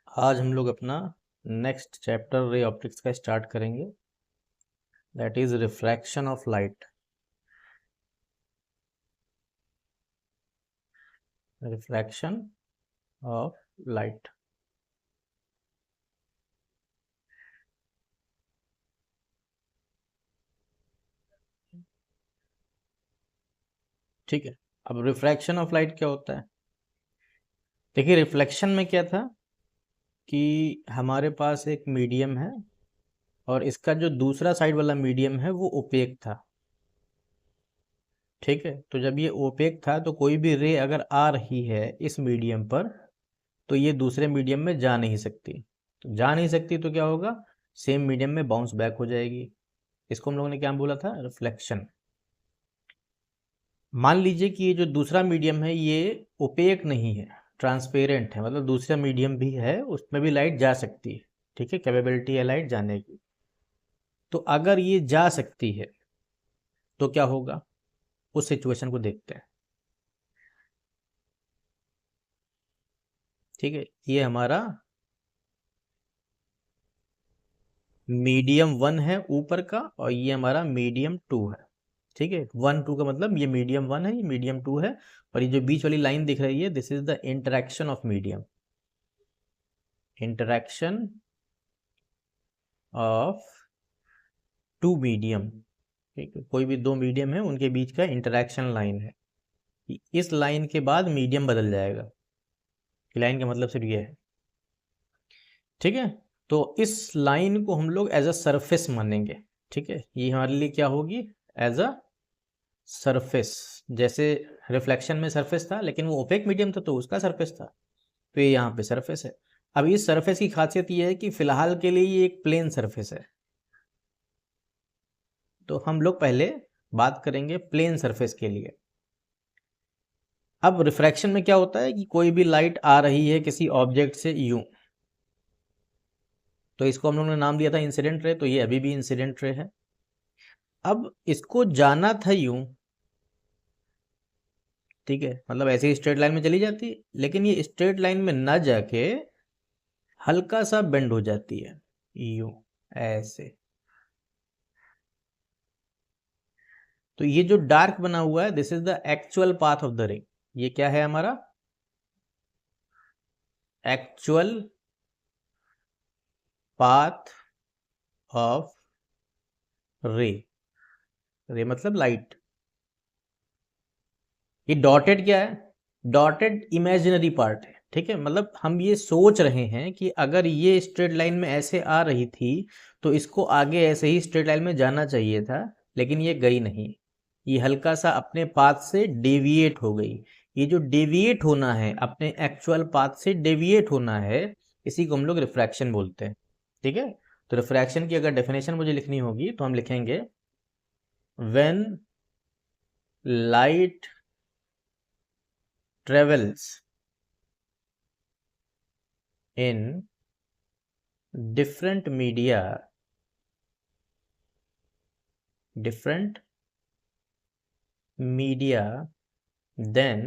आज हम लोग अपना नेक्स्ट चैप्टर रे ऑप्टिक्स का स्टार्ट करेंगे, that is refraction of light. Refraction of light. ठीक है, अब रिफ्रैक्शन ऑफ लाइट क्या होता है? देखिए, रिफ्लेक्शन में क्या था कि हमारे पास एक मीडियम है और इसका जो दूसरा साइड वाला मीडियम है वो ओपेक था। ठीक है, तो जब ये ओपेक था तो कोई भी रे अगर आ रही है इस मीडियम पर तो ये दूसरे मीडियम में जा नहीं सकती। तो जा नहीं सकती तो क्या होगा, सेम मीडियम में बाउंस बैक हो जाएगी। इसको हम लोगों ने क्या बोला था, रिफ्लेक्शन। मान लीजिए कि ये जो दूसरा मीडियम है ये ओपेक नहीं है, ट्रांसपेरेंट है, मतलब दूसरा मीडियम भी है, उसमें भी लाइट जा सकती है। ठीक है, कैपेबिलिटी है लाइट जाने की। तो अगर ये जा सकती है तो क्या होगा, उस सिचुएशन को देखते हैं। ठीक है, ये हमारा मीडियम 1 है ऊपर का और ये हमारा मीडियम 2 है। ठीक है, 1 2 का मतलब ये मीडियम 1 है, ये मीडियम 2 है, और ये जो बीच वाली लाइन दिख रही है this is the interaction of medium. Interaction of two medium. ठीक है, कोई भी दो मीडियम है उनके बीच का इंटरेक्शन लाइन है। इस लाइन के बाद मीडियम बदल जाएगा। लाइन का मतलब सिर्फ ये है। ठीक है, तो इस लाइन को हम लोग एज अ सरफेस मानेंगे। ठीक है, ये हमारे लिए क्या होगी, एज अ सरफेस। जैसे रिफ्लेक्शन में सरफेस था लेकिन वो ओपेक मीडियम था तो उसका सरफेस था, तो ये यहाँ पे सरफेस है। अब इस सरफेस की खासियत ये है कि फिलहाल के लिए ये एक प्लेन सरफेस है। तो हम लोग पहले बात करेंगे प्लेन सरफेस के लिए। अब रिफ्रैक्शन में क्या होता है कि कोई भी लाइट आ रही है किसी ऑब्जेक्ट से यूं, तो इसको हम लोगों ने नाम दिया था इंसिडेंट रे, तो ये अभी भी इंसिडेंट रे है। अब इसको जाना था यूं, ठीक है, मतलब ऐसे ही स्ट्रेट लाइन में चली जाती, लेकिन ये स्ट्रेट लाइन में ना जाके हल्का सा बेंड हो जाती है यूं, ऐसे। तो ये जो डार्क बना हुआ है this is the actual path of the रे। ये क्या है हमारा, एक्चुअल पाथ ऑफ रे। रे मतलब लाइट। ये डॉटेड क्या है, डॉटेड इमेजिनरी पार्ट है। ठीक है, मतलब हम ये सोच रहे हैं कि अगर ये स्ट्रेट लाइन में ऐसे आ रही थी तो इसको आगे ऐसे ही स्ट्रेट लाइन में जाना चाहिए था, लेकिन ये गई नहीं, ये हल्का सा अपने पाथ से डेविएट हो गई। ये जो डेविएट होना है, अपने एक्चुअल पाथ से डेविएट होना है, इसी को हम लोग रिफ्रैक्शन बोलते हैं। ठीक है, तो रिफ्रैक्शन की अगर डेफिनेशन मुझे लिखनी होगी तो हम लिखेंगे when light travels in different media, different media, then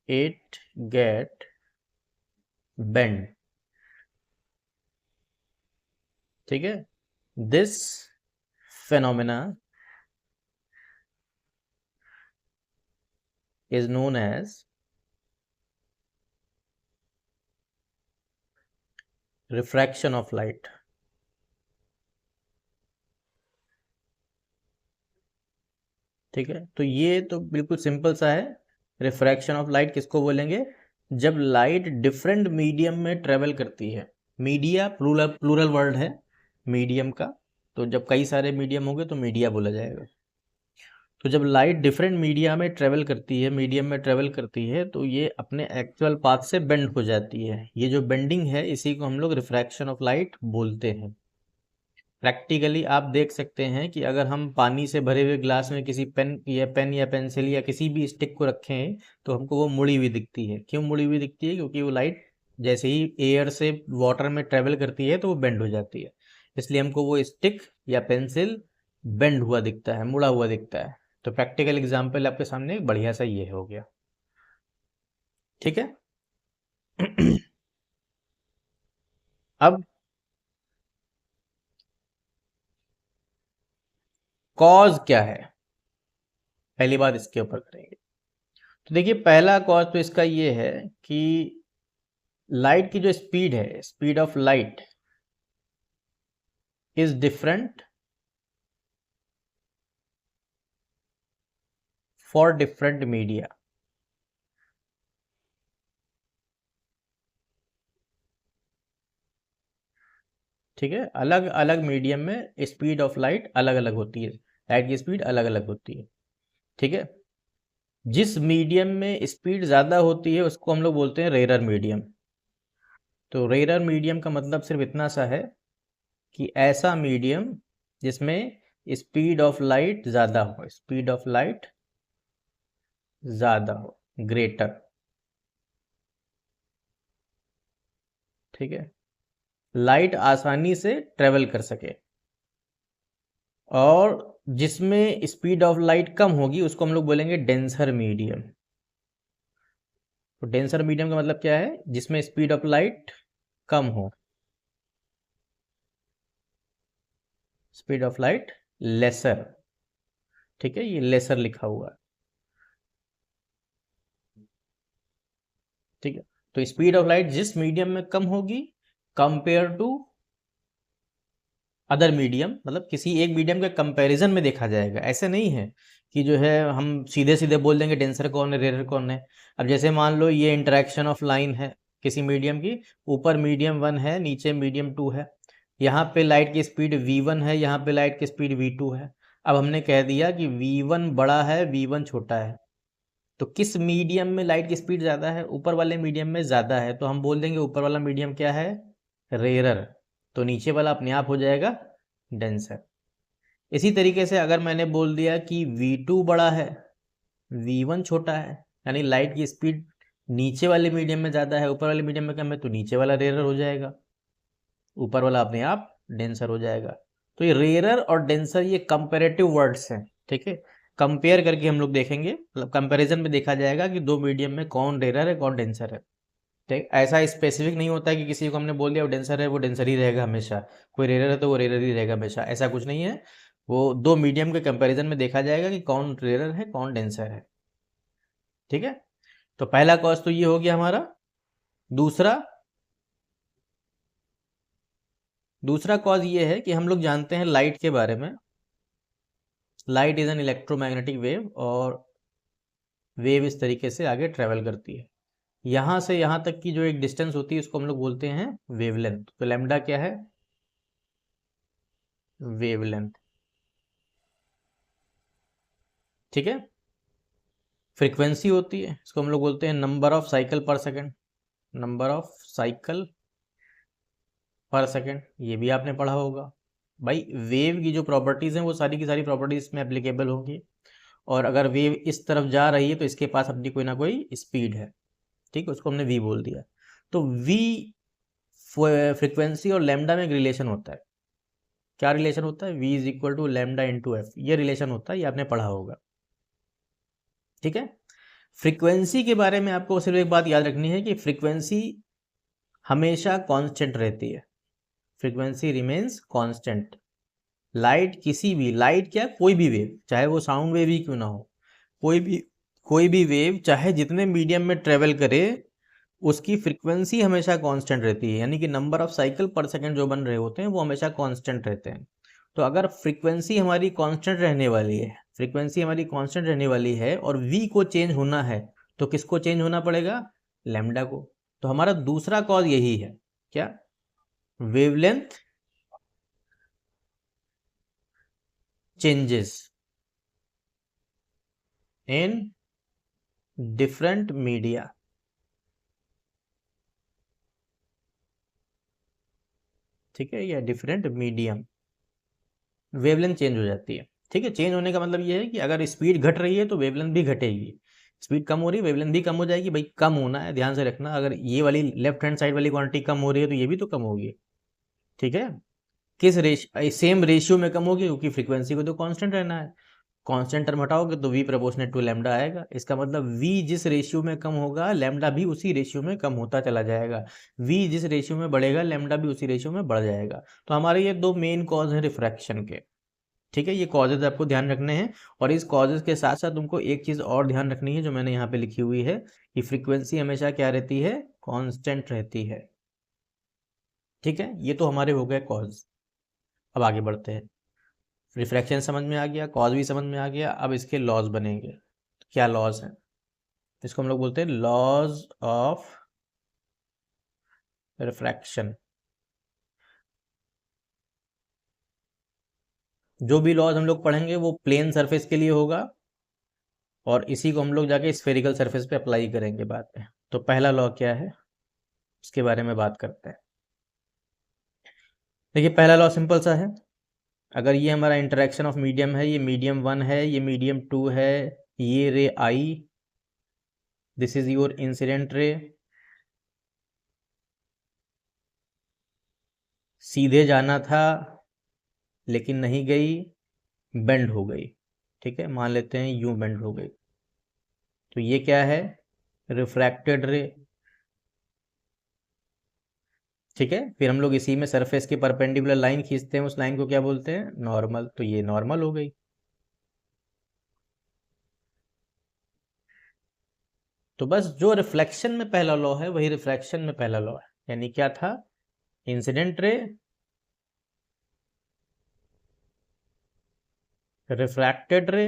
it get bend. ठीक है, this phenomena is known as refraction of light. ठीक है, तो ये तो बिल्कुल सिंपल सा है। रिफ्रैक्शन ऑफ लाइट किसको बोलेंगे, जब लाइट डिफरेंट मीडियम में ट्रेवल करती है। मीडिया प्लूरल प्लूरल वर्ड है मीडियम का, तो जब कई सारे मीडियम होंगे तो मीडिया बोला जाएगा। तो जब लाइट डिफरेंट मीडिया में ट्रेवल करती है, मीडियम में ट्रेवल करती है, तो ये अपने एक्चुअल पाथ से बेंड हो जाती है। ये जो बेंडिंग है इसी को हम लोग रिफ्रैक्शन ऑफ लाइट बोलते हैं। प्रैक्टिकली आप देख सकते हैं कि अगर हम पानी से भरे हुए ग्लास में किसी पेन या पेंसिल या किसी भी स्टिक को रखें तो हमको वो मुड़ी हुई दिखती है। क्यों मुड़ी हुई दिखती है, क्योंकि वो लाइट जैसे ही एयर से वाटर में ट्रेवल करती है तो वो बेंड हो जाती है, इसलिए हमको वो स्टिक या पेंसिल बेंड हुआ दिखता है, मुड़ा हुआ दिखता है। तो प्रैक्टिकल एग्जाम्पल आपके सामने एक बढ़िया सा ये हो गया। ठीक है अब कॉज क्या है, पहली बात इसके ऊपर करेंगे। तो देखिए पहला कॉज तो इसका ये है कि लाइट की जो स्पीड है, speed of light is different for different media. ठीक है, अलग अलग मीडियम में स्पीड ऑफ लाइट अलग अलग होती है, लाइट की स्पीड अलग अलग होती है। ठीक है, जिस मीडियम में स्पीड ज़्यादा होती है उसको हम लोग बोलते हैं रेयरर मीडियम। तो रेयरर मीडियम का मतलब सिर्फ इतना सा है कि ऐसा मीडियम जिसमें स्पीड ऑफ लाइट ज़्यादा हो, स्पीड ऑफ लाइट ज़्यादा हो, ग्रेटर। ठीक है, लाइट आसानी से ट्रेवल कर सके, और जिसमें स्पीड ऑफ लाइट कम होगी उसको हम लोग बोलेंगे डेंसर मीडियम। तो डेंसर मीडियम का मतलब क्या है, जिसमें स्पीड ऑफ लाइट कम हो, स्पीड ऑफ लाइट लेसर। ठीक है, ये लेसर लिखा हुआ है। ठीक है, तो स्पीड ऑफ लाइट जिस मीडियम में कम होगी कंपेयर टू अदर मीडियम, मतलब किसी एक मीडियम के कंपैरिजन में देखा जाएगा। ऐसे नहीं है कि जो है हम सीधे सीधे बोल देंगे डेंसर कौन है रेयर कौन है। अब जैसे मान लो ये इंटरेक्शन ऑफ लाइन है किसी मीडियम की, ऊपर मीडियम 1 है, नीचे मीडियम 2 है, यहाँ पे लाइट की स्पीड v1 है, यहाँ पे लाइट की स्पीड v2 है। अब हमने कह दिया कि v1 बड़ा है, v1 छोटा है, तो किस मीडियम में लाइट की स्पीड ज़्यादा है, ऊपर वाले मीडियम में ज़्यादा है, तो हम बोल देंगे ऊपर वाला मीडियम क्या है, रेयरर। तो नीचे वाला अपने आप हो जाएगा डेंसर। इसी तरीके से अगर मैंने बोल दिया कि v2 बड़ा है, v1 छोटा है, यानी लाइट की स्पीड नीचे वाले मीडियम में ज़्यादा है, ऊपर वाले मीडियम में कम है, तो नीचे वाला रेयरर हो जाएगा, ऊपर वाला अपने आप डेंसर हो जाएगा। तो ये रेयरर और डेंसर ये कंपेरेटिव वर्ड्स हैं। ठीक है, कंपेयर करके हम लोग देखेंगे, मतलब कंपैरिजन में देखा जाएगा कि दो मीडियम में कौन रेयरर है कौन डेंसर है। ठीक, ऐसा स्पेसिफिक नहीं होता है कि किसी को हमने बोल दिया वो डेंसर है वो डेंसर ही रहेगा हमेशा, कोई रेयर है तो वो रेयर ही रहेगा हमेशा, ऐसा कुछ नहीं है। वो दो मीडियम के कंपैरिजन में देखा जाएगा कि कौन रेयर है कौन डेंसर है। ठीक है, तो पहला कॉज तो ये हो गया हमारा। दूसरा दूसरा कॉज ये है कि हम लोग जानते हैं लाइट के बारे में, light is an electromagnetic wave, और वेव इस तरीके से आगे ट्रेवल करती है। यहाँ से यहाँ तक की जो एक डिस्टेंस होती है उसको हम लोग बोलते हैं वेवलेंथ। तो लैम्डा क्या है, वेवलेंथ। ठीक है, फ्रीक्वेंसी होती है, इसको हम लोग बोलते हैं नंबर ऑफ साइकिल पर सेकंड, नंबर ऑफ साइकिल पर सेकंड, ये भी आपने पढ़ा होगा। भाई वेव की जो प्रॉपर्टीज़ हैं वो सारी की सारी प्रॉपर्टीज इसमें एप्लीकेबल होंगी, और अगर वेव इस तरफ जा रही है तो इसके पास अपनी कोई ना कोई स्पीड है। ठीक है, उसको हमने वी बोल दिया। तो वी फ्रीक्वेंसी और लैम्डा में एक रिलेशन होता है। क्या रिलेशन होता है, v is equal to lambda into f, ये रिलेशन होता है, ये आपने पढ़ा होगा। ठीक है, फ्रीक्वेंसी के बारे में आपको सिर्फ एक बात याद रखनी है कि फ्रीक्वेंसी हमेशा कांस्टेंट रहती है, फ्रीक्वेंसी रिमेन्स कांस्टेंट। लाइट किसी भी, लाइट क्या, कोई भी वेव, चाहे वो साउंड वेव ही क्यों ना हो, कोई भी वेव चाहे जितने मीडियम में ट्रेवल करे उसकी फ्रीक्वेंसी हमेशा कांस्टेंट रहती है, यानी कि नंबर ऑफ साइकिल पर सेकंड जो बन रहे होते हैं वो हमेशा कांस्टेंट रहते हैं। तो अगर फ्रीक्वेंसी हमारी कांस्टेंट रहने वाली है, फ्रीक्वेंसी हमारी कांस्टेंट रहने वाली है और वी को चेंज होना है, तो किसको चेंज होना पड़ेगा, लैम्डा को। तो हमारा दूसरा कॉज यही है, क्या, wavelength changes in different media. ठीक है, या डिफरेंट मीडियम, वेवलेंथ चेंज हो जाती है। ठीक है, चेंज होने का मतलब ये है कि अगर स्पीड घट रही है तो वेवलेंथ भी घटेगी, स्पीड कम हो रही है वेवलेंथ भी कम हो जाएगी। भाई कम होना है, ध्यान से रखना, अगर ये वाली लेफ्ट हैंड साइड वाली क्वांटिटी कम हो रही है तो ये भी तो कम होगी। ठीक है, किस सेम रेशियो में कम होगी, क्योंकि फ्रीक्वेंसी को तो कांस्टेंट रहना है। कांस्टेंट टर्म हटाओगे तो v प्रोपोर्शनेट टू लैम्डा आएगा। इसका मतलब v जिस रेशियो में कम होगा लैम्डा भी उसी रेशियो में कम होता चला जाएगा। v जिस रेशियो में बढ़ेगा लैम्डा भी उसी रेशियो में बढ़ जाएगा। तो हमारे ये दो मेन कॉज हैं रिफ्रैक्शन के। ठीक है, ये कॉजेज आपको ध्यान रखने हैं। और इस कॉजेज के साथ साथ तुमको एक चीज और ध्यान रखनी है जो मैंने यहाँ पे लिखी हुई है कि फ्रीक्वेंसी हमेशा क्या रहती है, कांस्टेंट रहती है। ठीक है, ये तो हमारे हो गए कॉज। अब आगे बढ़ते हैं। रिफ्रैक्शन समझ में आ गया, कॉज भी समझ में आ गया, अब इसके लॉज बनेंगे। क्या लॉज हैं? इसको हम लोग बोलते हैं लॉज ऑफ रिफ्रैक्शन। जो भी लॉज हम लोग पढ़ेंगे वो प्लेन सरफेस के लिए होगा और इसी को हम लोग जाके स्फेरिकल सरफेस पे अप्लाई करेंगे बाद में। तो पहला लॉ क्या है उसके बारे में बात करते हैं। देखिए, पहला लॉ सिंपल सा है। अगर ये हमारा इंटरेक्शन ऑफ मीडियम है, ये मीडियम 1 है, ये मीडियम 2 है, ये ray I, this is your incident ray, सीधे जाना था लेकिन नहीं गई, बेंड हो गई। ठीक है, मान लेते हैं यूं बेंड हो गई। तो ये क्या है, रिफ्रैक्टेड रे। ठीक है, फिर हम लोग इसी में सरफेस की परपेंडिकुलर लाइन खींचते हैं, उस लाइन को क्या बोलते हैं, नॉर्मल। तो ये नॉर्मल हो गई। तो बस जो रिफ्लेक्शन में पहला लॉ है वही रिफ्रैक्शन में पहला लॉ है। यानी क्या था, incident ray, refracted ray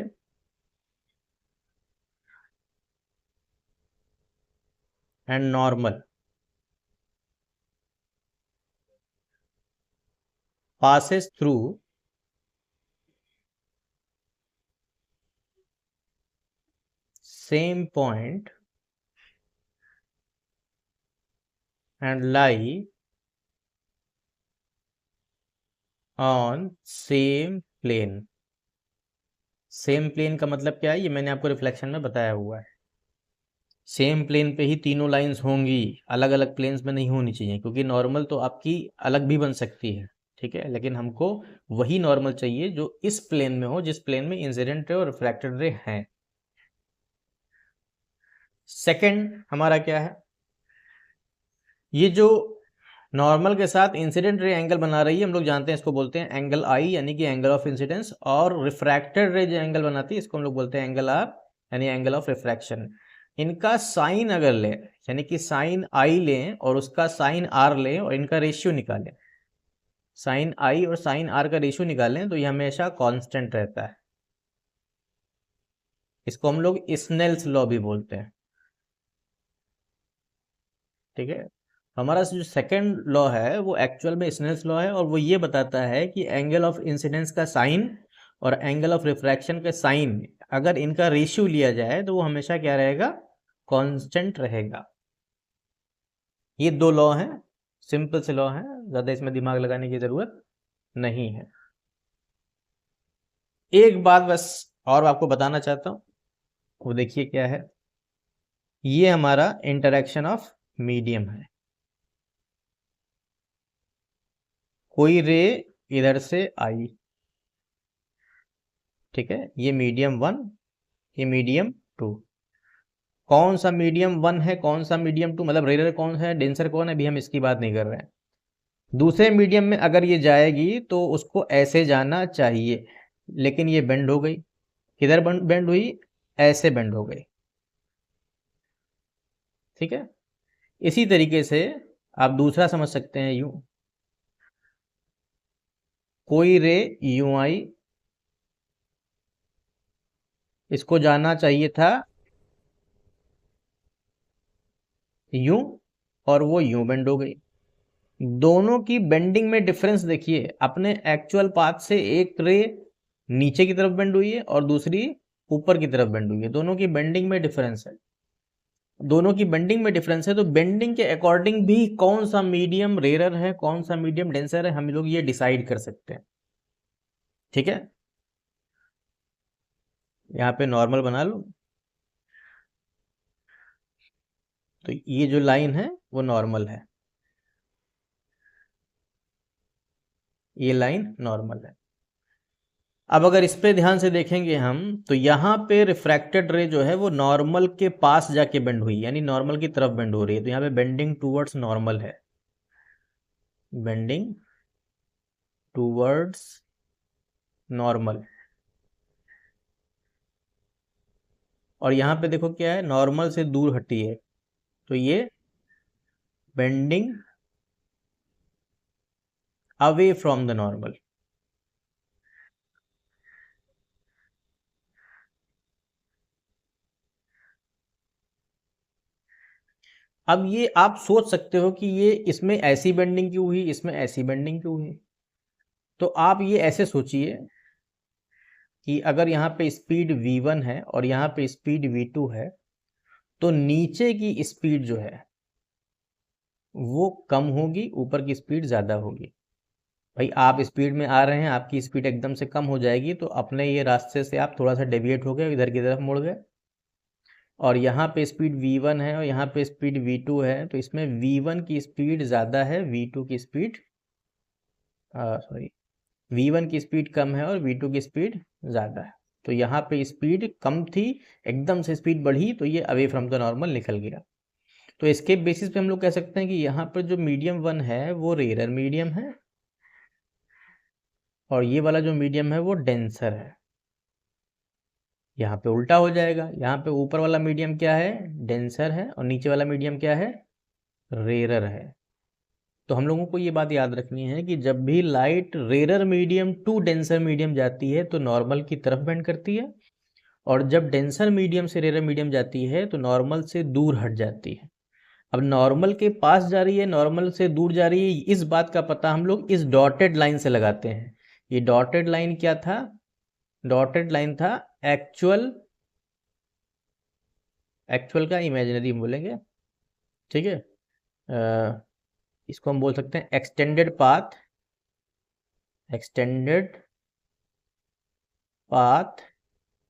and normal passes through same point and lie on same plane। Same plane का मतलब क्या है, ये मैंने आपको रिफ्लेक्शन में बताया हुआ है। सेम प्लेन पे ही तीनों लाइंस होंगी, अलग अलग प्लेन्स में नहीं होनी चाहिए, क्योंकि नॉर्मल तो आपकी अलग भी बन सकती है। ठीक है, लेकिन हमको वही नॉर्मल चाहिए जो इस प्लेन में हो जिस प्लेन में इंसिडेंट रे और रिफ्रैक्टेड रे हैं। सेकंड हमारा क्या है, ये जो नॉर्मल के साथ इंसिडेंट रे एंगल बना रही है, हम लोग जानते हैं इसको बोलते हैं एंगल आई, यानी कि एंगल ऑफ इंसिडेंस। और रिफ्रैक्टेड रे जो एंगल बनाती है इसको हम लोग बोलते हैं एंगल आर, यानी एंगल ऑफ रिफ्रैक्शन। इनका साइन अगर लें, यानी कि साइन आई लें और उसका साइन आर लें और इनका रेशियो निकालें, साइन आई और साइन आर का रेशियो निकालें, तो ये हमेशा कांस्टेंट रहता है। इसको हम लोग स्नेल्स लॉ भी बोलते हैं। ठीक है, हमारा जो सेकंड लॉ है वो एक्चुअल में स्नेल्स लॉ है, और वो ये बताता है कि एंगल ऑफ इंसिडेंस का साइन और एंगल ऑफ रिफ्रैक्शन का साइन, अगर इनका रेशियो लिया जाए तो वो हमेशा क्या रहेगा, कांस्टेंट रहेगा। ये दो लॉ हैं, सिंपल से लॉ हैं, ज़्यादा इसमें दिमाग लगाने की ज़रूरत नहीं है। एक बात बस और आपको बताना चाहता हूँ, वो देखिए क्या है, ये हमारा इंटरेक्शन ऑफ मीडियम है। कोई रे इधर से आई, ठीक है, ये मीडियम 1, ये मीडियम 2। कौन सा मीडियम 1 है, कौन सा मीडियम 2, मतलब रेयर कौन है, डेंसर कौन है, अभी हम इसकी बात नहीं कर रहे हैं। दूसरे मीडियम में अगर ये जाएगी तो उसको ऐसे जाना चाहिए, लेकिन ये बेंड हो गई। किधर बेंड हुई, ऐसे बेंड हो गई। ठीक है, इसी तरीके से आप दूसरा समझ सकते हैं यूं, कोई रे यूं आई, इसको जाना चाहिए था यूं, और वो यूं बेंड हो गई। दोनों की बेंडिंग में डिफरेंस देखिए, अपने एक्चुअल पाथ से एक रे नीचे की तरफ बेंड हुई है और दूसरी ऊपर की तरफ बेंड हुई है। दोनों की बेंडिंग में डिफरेंस है, दोनों की बेंडिंग में डिफरेंस है। तो बेंडिंग के अकॉर्डिंग भी कौन सा मीडियम रेयर है, कौन सा मीडियम डेंसर है, हम लोग ये डिसाइड कर सकते हैं। ठीक है, यहाँ पे नॉर्मल बना लो। तो ये जो लाइन है वो नॉर्मल है, ये लाइन नॉर्मल है। अब अगर इस पे ध्यान से देखेंगे हम, तो यहाँ पे रिफ्रैक्टेड रे जो है वो नॉर्मल के पास जाके बेंड हुई, यानी नॉर्मल की तरफ बेंड हो रही है, तो यहाँ पे बेंडिंग टूवर्ड्स नॉर्मल है, बेंडिंग टूवर्ड्स नॉर्मल। और यहाँ पे देखो क्या है, नॉर्मल से दूर हटी है, तो ये bending away from the normal. अब ये आप सोच सकते हो कि ये इसमें ऐसी बेंडिंग क्यों हुई, इसमें ऐसी बेंडिंग क्यों हुई। तो आप ये ऐसे सोचिए कि अगर यहाँ पे स्पीड v1 है और यहाँ पे स्पीड v2 है, तो नीचे की स्पीड जो है वो कम होगी, ऊपर की स्पीड ज़्यादा होगी। भाई आप स्पीड में आ रहे हैं, आपकी स्पीड एकदम से कम हो जाएगी, तो अपने ये रास्ते से आप थोड़ा सा डेविएट हो गए, इधर की तरफ मुड़ गए। और यहाँ पे स्पीड v1 है और यहाँ पे स्पीड v2 है, तो इसमें v1 की स्पीड ज़्यादा है, v2 की स्पीड सॉरी v1 की स्पीड कम है और v2 की स्पीड ज़्यादा है। तो यहाँ पे स्पीड कम थी, एकदम से स्पीड बढ़ी, तो ये अवे फ्रॉम द नॉर्मल निकल गया। तो इसके बेसिस पे हम लोग कह सकते हैं कि यहाँ पर जो मीडियम वन है वो रेयर मीडियम है, और ये वाला जो मीडियम है वो डेंसर है। यहाँ पे उल्टा हो जाएगा, यहाँ पे ऊपर वाला मीडियम क्या है, डेंसर है, और नीचे वाला मीडियम क्या है, रेयर है। तो हम लोगों को ये बात याद रखनी है कि जब भी light rarer medium to denser medium जाती है तो नॉर्मल की तरफ बेंड करती है, और जब डेंसर मीडियम से रेयर मीडियम जाती है तो नॉर्मल से दूर हट जाती है। अब नॉर्मल के पास जा रही है, नॉर्मल से दूर जा रही है, इस बात का पता हम लोग इस डॉटेड लाइन से लगाते हैं। ये डॉटेड लाइन क्या था, डॉटेड लाइन था एक्चुअल, एक्चुअल का इमेजिनरी बोलेंगे, ठीक है। इसको हम बोल सकते हैं extended path, extended path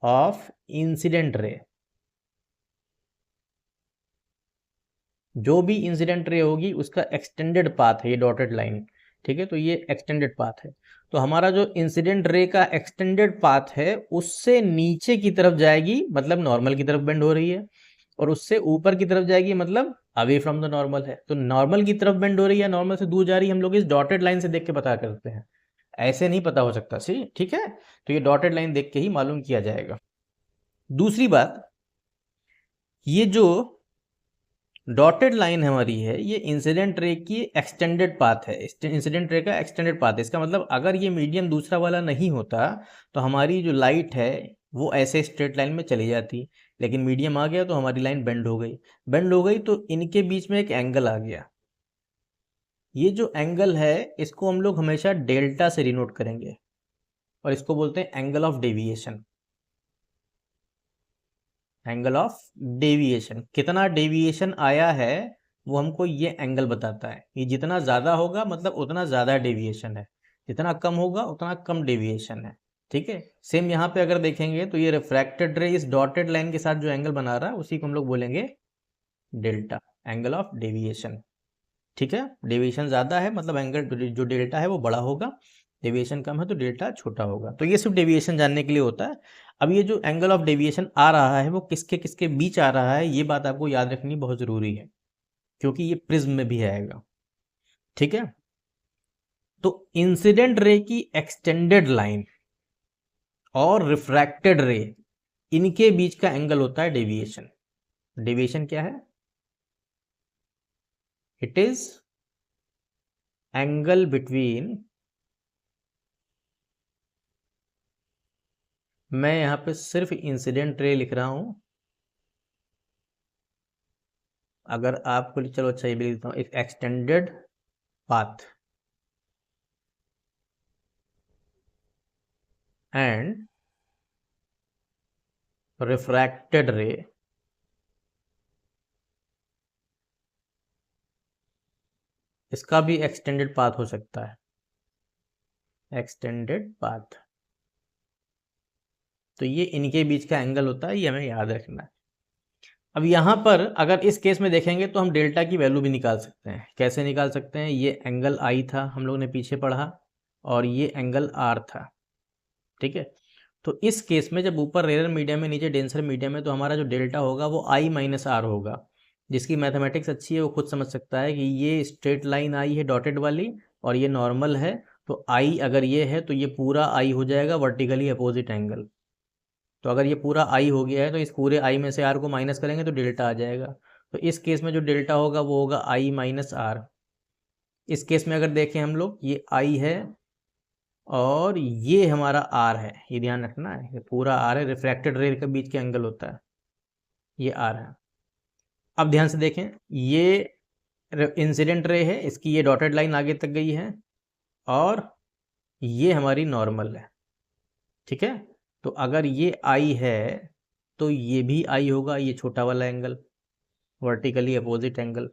of incident ray. जो भी इंसिडेंट रे होगी उसका एक्सटेंडेड पाथ है ये डॉटेड लाइन, ठीक है। तो ये एक्सटेंडेड पाथ है, तो हमारा जो इंसिडेंट रे का एक्सटेंडेड पाथ है उससे नीचे की तरफ जाएगी, मतलब नॉर्मल की तरफ बेंड हो रही है, और उससे ऊपर की तरफ जाएगी मतलब अवे फ्रॉम द नॉर्मल है। तो नॉर्मल की तरफ बेंड हो रही है, नॉर्मल से दूर जा रही है, हम लोग इस डॉटेड लाइन से देख के पता करते हैं, ऐसे नहीं पता हो सकता सी, ठीक है। तो ये डॉटेड लाइन देख के ही मालूम किया जाएगा। दूसरी बात, ये जो डॉटेड लाइन हमारी है ये इंसिडेंट रे की एक्सटेंडेड पाथ है, इंसिडेंट रे का एक्सटेंडेड पाथ है। इसका मतलब अगर ये मीडियम दूसरा वाला नहीं होता तो हमारी जो लाइट है वो ऐसे स्ट्रेट लाइन में चली जाती, लेकिन मीडियम आ गया तो हमारी लाइन बेंड हो गई, बेंड हो गई तो इनके बीच में एक एंगल आ गया। ये जो एंगल है इसको हम लोग हमेशा डेल्टा से डिनोट करेंगे, और इसको बोलते हैं angle of deviation. Angle of deviation, कितना डेविएशन आया है वो हमको ये एंगल बताता है। ये जितना ज़्यादा होगा मतलब उतना ज़्यादा डेविएशन है, जितना कम होगा उतना कम डेविएशन है, ठीक है। सेम यहाँ पे अगर देखेंगे तो ये रिफ्रैक्टेड रे इस डॉटेड लाइन के साथ जो एंगल बना रहा है उसी को हम लोग बोलेंगे डेल्टा, एंगल ऑफ डेविएशन, ठीक है। डेविएशन ज़्यादा है मतलब एंगल जो डेल्टा है वो बड़ा होगा, डेविएशन कम है तो डेल्टा छोटा होगा। तो ये सिर्फ डेविएशन जानने के लिए होता है। अब ये जो एंगल ऑफ डेविएशन आ रहा है वो किसके किसके बीच आ रहा है, ये बात आपको याद रखनी बहुत ज़रूरी है, क्योंकि ये प्रिज्म में भी आएगा, ठीक है। तो इंसिडेंट रे की एक्सटेंडेड लाइन और रिफ्रैक्टेड रे, इनके बीच का एंगल होता है डेविएशन। डेविएशन क्या है, इट इज एंगल बिटवीन, मैं यहाँ पे सिर्फ इंसिडेंट रे लिख रहा हूं, अगर आपको चलो अच्छा ये भी लिखता हूँ, एक एक्सटेंडेड पाथ एंड रिफ्रैक्टेड रे, इसका भी एक्सटेंडेड पाथ हो सकता है, एक्सटेंडेड पाथ। तो ये इनके बीच का एंगल होता है, ये हमें याद रखना है। अब यहाँ पर अगर इस केस में देखेंगे तो हम डेल्टा की वैल्यू भी निकाल सकते हैं। कैसे निकाल सकते हैं, ये एंगल आई था हम लोग ने पीछे पढ़ा, और ये एंगल आर था, ठीक है। तो इस केस में जब ऊपर रेयर मीडियम है नीचे डेंसर मीडियम है तो हमारा जो डेल्टा होगा वो I माइनस आर होगा। जिसकी मैथमेटिक्स अच्छी है वो खुद समझ सकता है कि ये स्ट्रेट लाइन आई है डॉटेड वाली और ये नॉर्मल है, तो I अगर ये है तो ये पूरा I हो जाएगा वर्टिकली अपोजिट एंगल। तो अगर ये पूरा I हो गया है तो इस पूरे I में से R को माइनस करेंगे तो डेल्टा आ जाएगा। तो इस केस में जो डेल्टा होगा वो होगा I माइनस आर। इस केस में अगर देखें हम लोग, ये I है और ये हमारा R है, ये ध्यान रखना है, ये पूरा R है, रिफ्रैक्टेड रे के बीच के एंगल होता है, ये R है। अब ध्यान से देखें, ये इंसिडेंट रे है, इसकी ये डॉटेड लाइन आगे तक गई है और ये हमारी नॉर्मल है, ठीक है। तो अगर ये I है तो ये भी I होगा, ये छोटा वाला एंगल, वर्टिकली अपोजिट एंगल,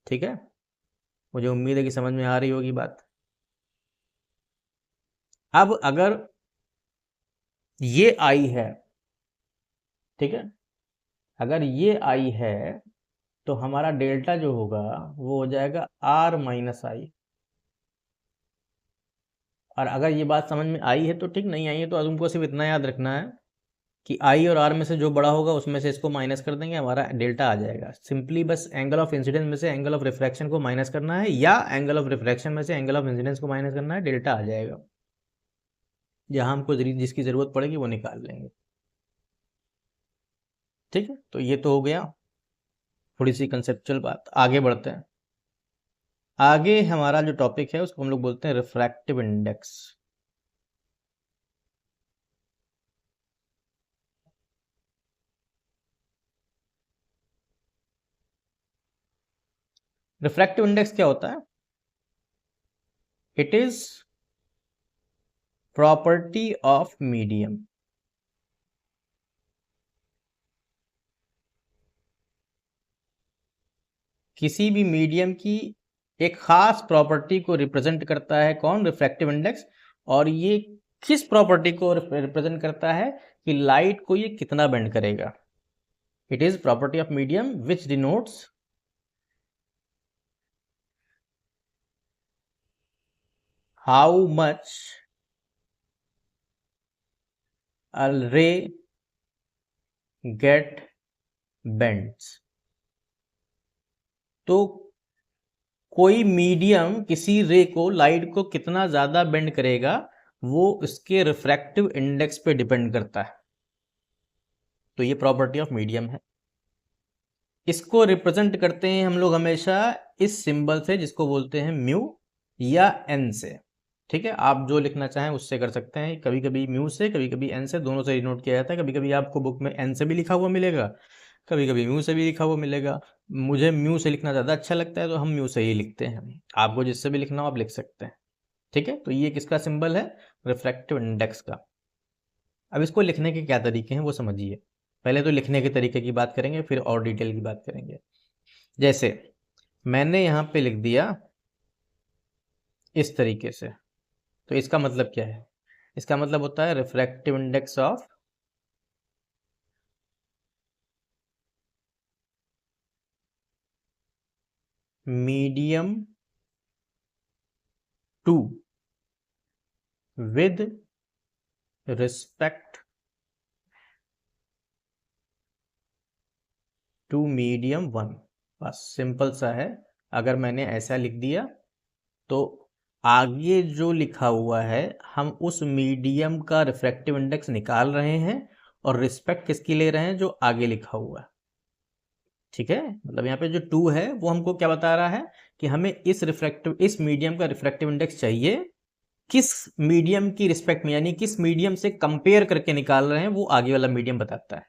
ठीक है। मुझे उम्मीद है कि समझ में आ रही होगी बात। अब अगर ये I है, ठीक है, अगर ये I है तो हमारा डेल्टा जो होगा वो हो जाएगा R माइनस आई। और अगर ये बात समझ में आई है तो ठीक, नहीं आई है तो तुमको सिर्फ इतना याद रखना है कि I और R में से जो बड़ा होगा उसमें से इसको माइनस कर देंगे, हमारा डेल्टा आ जाएगा। सिंपली बस एंगल ऑफ इंसिडेंस में से एंगल ऑफ रिफ्रैक्शन को माइनस करना है या एंगल ऑफ रिफ्रैक्शन में से एंगल ऑफ इंसिडेंस को माइनस करना है, डेल्टा आ जाएगा। जहां हमको जिसकी ज़रूरत पड़ेगी वो निकाल लेंगे, ठीक है। तो ये तो हो गया थोड़ी सी कंसेप्चुअल बात। आगे बढ़ते हैं। आगे हमारा जो टॉपिक है उसको हम लोग बोलते हैं रिफ्रैक्टिव इंडेक्स। रिफ्रैक्टिव इंडेक्स क्या होता है? It is property of medium. किसी भी मीडियम की एक खास प्रॉपर्टी को रिप्रेजेंट करता है कौन? Refractive index. और ये किस प्रॉपर्टी को रिप्रेजेंट करता है कि लाइट को ये कितना बेंड करेगा। It is property of medium which denotes how much a ray get bends। तो कोई मीडियम किसी रे को, लाइट को कितना ज्यादा बेंड करेगा वो इसके रिफ्रैक्टिव इंडेक्स पे डिपेंड करता है। तो ये प्रॉपर्टी ऑफ मीडियम है। इसको रिप्रेजेंट करते हैं हम लोग हमेशा इस सिंबल से जिसको बोलते हैं म्यू या एन से, ठीक है। आप जो लिखना चाहें उससे कर सकते हैं, कभी कभी म्यू से, कभी कभी एन से, दोनों से डिनोट किया जाता है। कभी कभी आपको बुक में एन से भी लिखा हुआ मिलेगा, कभी कभी म्यू से भी लिखा हुआ मिलेगा। मुझे म्यू से लिखना ज़्यादा अच्छा लगता है तो हम म्यू से ही लिखते हैं। आपको जिससे भी लिखना हो आप लिख सकते हैं, ठीक है। तो ये किसका सिंबल है? रिफ्रैक्टिव इंडेक्स का। अब इसको लिखने के क्या तरीके हैं वो समझिए। पहले तो लिखने के तरीके की बात करेंगे, फिर और डिटेल की बात करेंगे। जैसे मैंने यहाँ पे लिख दिया इस तरीके से, तो इसका मतलब क्या है? इसका मतलब होता है refractive index of medium 2 with respect to medium 1। बस सिंपल सा है। अगर मैंने ऐसा लिख दिया तो आगे जो लिखा हुआ है हम उस मीडियम का रिफ्रैक्टिव इंडेक्स निकाल रहे हैं और रिस्पेक्ट किसकी ले रहे हैं? जो आगे लिखा हुआ है, ठीक है। मतलब यहाँ पे जो 2 है वो हमको क्या बता रहा है कि हमें इस मीडियम का रिफ्रैक्टिव इंडेक्स चाहिए, किस मीडियम की रिस्पेक्ट में, यानी किस मीडियम से कंपेयर करके निकाल रहे हैं वो आगे वाला मीडियम बताता है।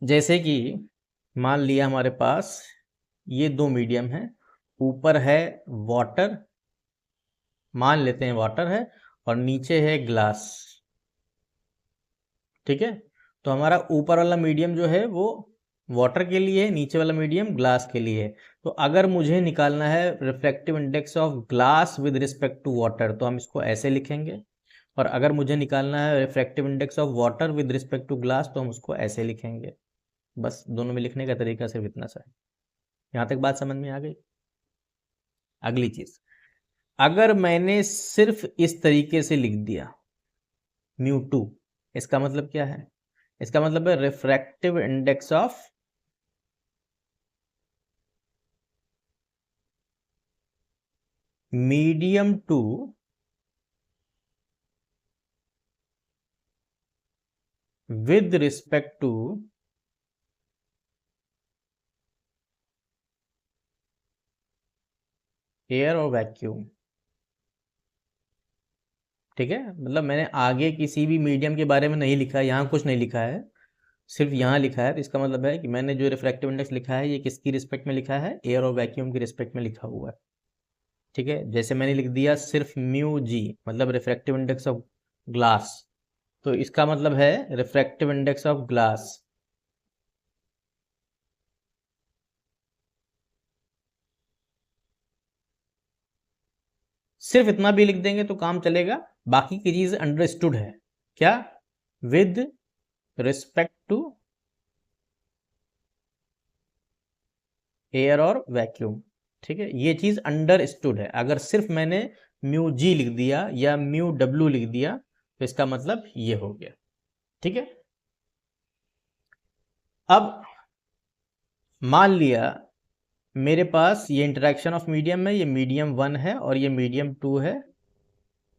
जैसे कि मान लिया हमारे पास ये दो मीडियम है, ऊपर है वाटर, मान लेते हैं वाटर है, और नीचे है ग्लास, ठीक है। तो हमारा ऊपर वाला मीडियम जो है वो वाटर के लिए है, नीचे वाला मीडियम ग्लास के लिए है। तो अगर मुझे निकालना है refractive index of glass with respect to water तो हम इसको ऐसे लिखेंगे, और अगर मुझे निकालना है refractive index of water with respect to glass तो हम उसको ऐसे लिखेंगे। बस दोनों में लिखने का तरीका सिर्फ इतना सा है। यहाँ तक बात समझ में आ गई? अगली चीज, अगर मैंने सिर्फ इस तरीके से लिख दिया म्यू टू। इसका मतलब क्या है? इसका मतलब है refractive index of medium two with respect to air और वैक्यूम। ठीक है, मतलब मैंने आगे किसी भी मीडियम के बारे में नहीं लिखा, यहाँ कुछ नहीं लिखा है, सिर्फ यहाँ लिखा है। तो इसका मतलब है कि मैंने जो रिफ्रैक्टिव इंडेक्स लिखा है ये किसकी रिस्पेक्ट में लिखा है? एयर और वैक्यूम की रिस्पेक्ट में लिखा हुआ है। ठीक है, जैसे मैंने लिख दिया सिर्फ म्यू जी, मतलब रिफ्रैक्टिव इंडेक्स ऑफ ग्लास, तो इसका मतलब है रिफ्रैक्टिव इंडेक्स ऑफ ग्लास सिर्फ इतना भी लिख देंगे तो काम चलेगा। बाकी की चीज अंडरस्टूड है क्या? विद रिस्पेक्ट टू एयर और वैक्यूम। ठीक है, ये चीज अंडरस्टूड है। अगर सिर्फ मैंने म्यू जी लिख दिया या म्यू डब्ल्यू लिख दिया तो इसका मतलब ये हो गया। ठीक है, अब मान लिया मेरे पास ये इंटरेक्शन ऑफ मीडियम है, ये मीडियम 1 है और ये मीडियम 2 है।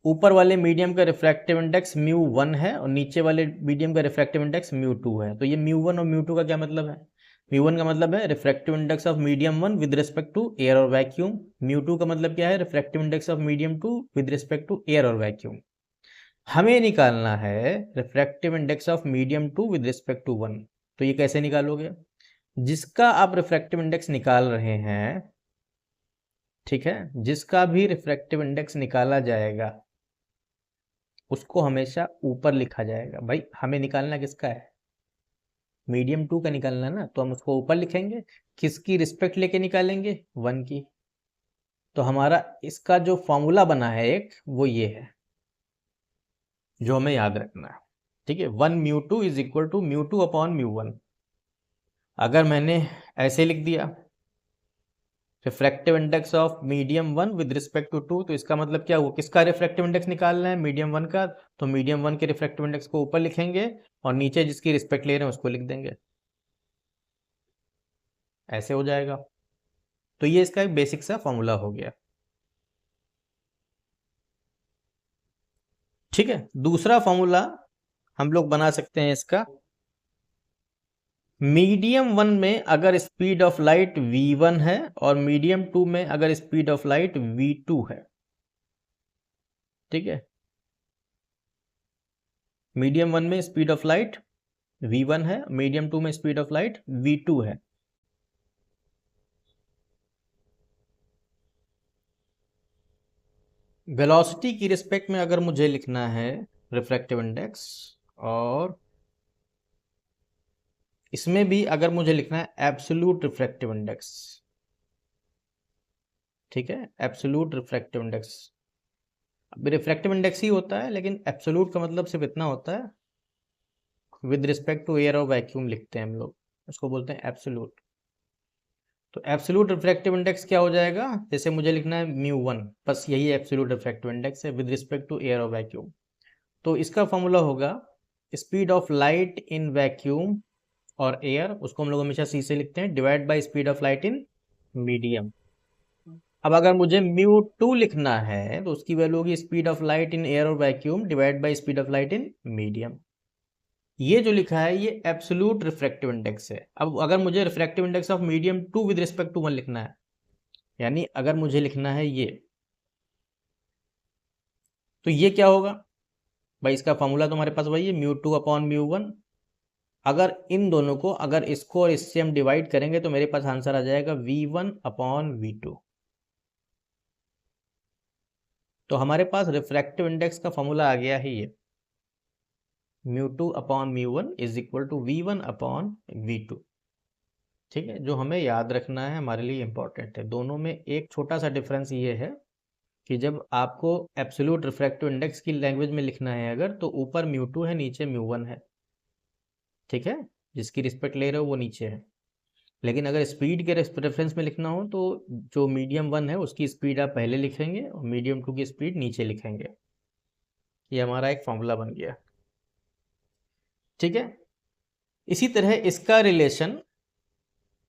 ऊपर वाले मीडियम का रिफ्रैक्टिव इंडेक्स म्यू 1 है और नीचे वाले मीडियम का रिफ्रैक्टिव इंडेक्स म्यू 2 है। तो ये म्यू 1 और म्यू 2 का क्या मतलब है? म्यू 1 का मतलब है refractive index of medium 1 with respect to air और वैक्यूम। म्यू 2 का मतलब क्या है? Refractive index of medium 2 with respect to air और वैक्यूम। हमें निकालना है refractive index of medium 2 with respect to 1। तो ये कैसे निकालोगे? जिसका आप रिफ्रैक्टिव इंडेक्स निकाल रहे हैं, ठीक है, जिसका भी रिफ्रैक्टिव इंडेक्स निकाला जाएगा उसको हमेशा ऊपर लिखा जाएगा। भाई हमें निकालना किसका है? मीडियम 2 का निकालना है ना, तो हम उसको ऊपर लिखेंगे। किसकी रिस्पेक्ट लेके निकालेंगे? 1 की। तो हमारा इसका जो फॉर्मूला बना है एक, वो ये है जो हमें याद रखना है। ठीक है, 1 mu 2 is equal to mu 2 upon mu 1। अगर मैंने ऐसे लिख दिया refractive index of medium 1 with respect to 2, तो इसका मतलब क्या हुआ? किसका रिफ्रैक्टिव इंडेक्स निकालना है? मीडियम 1 का। तो मीडियम 1 के रिफ्रैक्टिव इंडेक्स को ऊपर लिखेंगे और नीचे जिसकी रिस्पेक्ट ले रहे हैं उसको लिख देंगे। ऐसे हो जाएगा। तो ये इसका एक बेसिक सा फॉर्मूला हो गया। ठीक है, दूसरा फॉर्मूला हम लोग बना सकते हैं इसका। मीडियम 1 में अगर स्पीड ऑफ लाइट v1 है और मीडियम 2 में अगर स्पीड ऑफ लाइट v2 है। ठीक है, मीडियम 1 में स्पीड ऑफ लाइट v1 है, मीडियम 2 में स्पीड ऑफ लाइट v2 है। वेलोसिटी की रिस्पेक्ट में अगर मुझे लिखना है रिफ्रैक्टिव इंडेक्स, और इसमें भी अगर मुझे लिखना है एब्सोल्यूट रिफ्रैक्टिव इंडेक्स। ठीक है, एब्सोल्यूट रिफ्रैक्टिव इंडेक्स। अब रिफ्रैक्टिव इंडेक्स ही होता है, लेकिन एब्सोल्यूट का मतलब सिर्फ इतना होता है, विद रिस्पेक्ट टू एयर और वैक्यूम लिखते हैं हम लोग, उसको बोलते हैं एब्सोल्यूट। तो एब्सोल्यूट रिफ्रैक्टिव इंडेक्स क्या हो जाएगा? जैसे मुझे लिखना है म्यू 1, बस यही एब्सोल्यूट रिफ्रैक्टिव इंडेक्स है विद रिस्पेक्ट टू एयर और वैक्यूम। तो इसका फॉर्मूला होगा speed of light in vacuum और एयर, उसको हम लोग हमेशा सी से लिखते हैं, divide by speed of light in medium. अब अगर मुझे म्यू 2 लिखना है तो उसकी वैल्यू होगी speed of light in air और vacuum divide by speed of light in medium. ये जो लिखा है ये एब्सोल्यूट रिफ्रैक्टिव इंडेक्स है। अब अगर मुझे refractive index of medium 2 with respect to 1 लिखना है, यानी अगर मुझे लिखना है ये, तो ये क्या होगा? भाई इसका फॉर्मूला तो हमारे पास वही है, म्यू 2 अपॉन म्यू 1। अगर इन दोनों को, अगर इसको और इससे हम डिवाइड करेंगे तो मेरे पास आंसर आ जाएगा v1 अपॉन v2। तो हमारे पास रिफ्रैक्टिव इंडेक्स का फॉर्मूला आ गया है ये, mu 2 upon mu 1 is equal to v1 upon v2। ठीक है, जो हमें याद रखना है, हमारे लिए इंपॉर्टेंट है। दोनों में एक छोटा सा डिफरेंस ये है कि जब आपको एब्सोल्यूट रिफ्रैक्टिव इंडेक्स की लैंग्वेज में लिखना है अगर, तो ऊपर म्यू 2 है, नीचे म्यू 1 है। ठीक है, जिसकी रिस्पेक्ट ले रहे हो वो नीचे है। लेकिन अगर स्पीड के रेफरेंस में लिखना हो तो जो मीडियम 1 है उसकी स्पीड आप पहले लिखेंगे और मीडियम 2 की स्पीड नीचे लिखेंगे। ये हमारा एक फॉर्मूला बन गया। ठीक है। इसी तरह इसका रिलेशन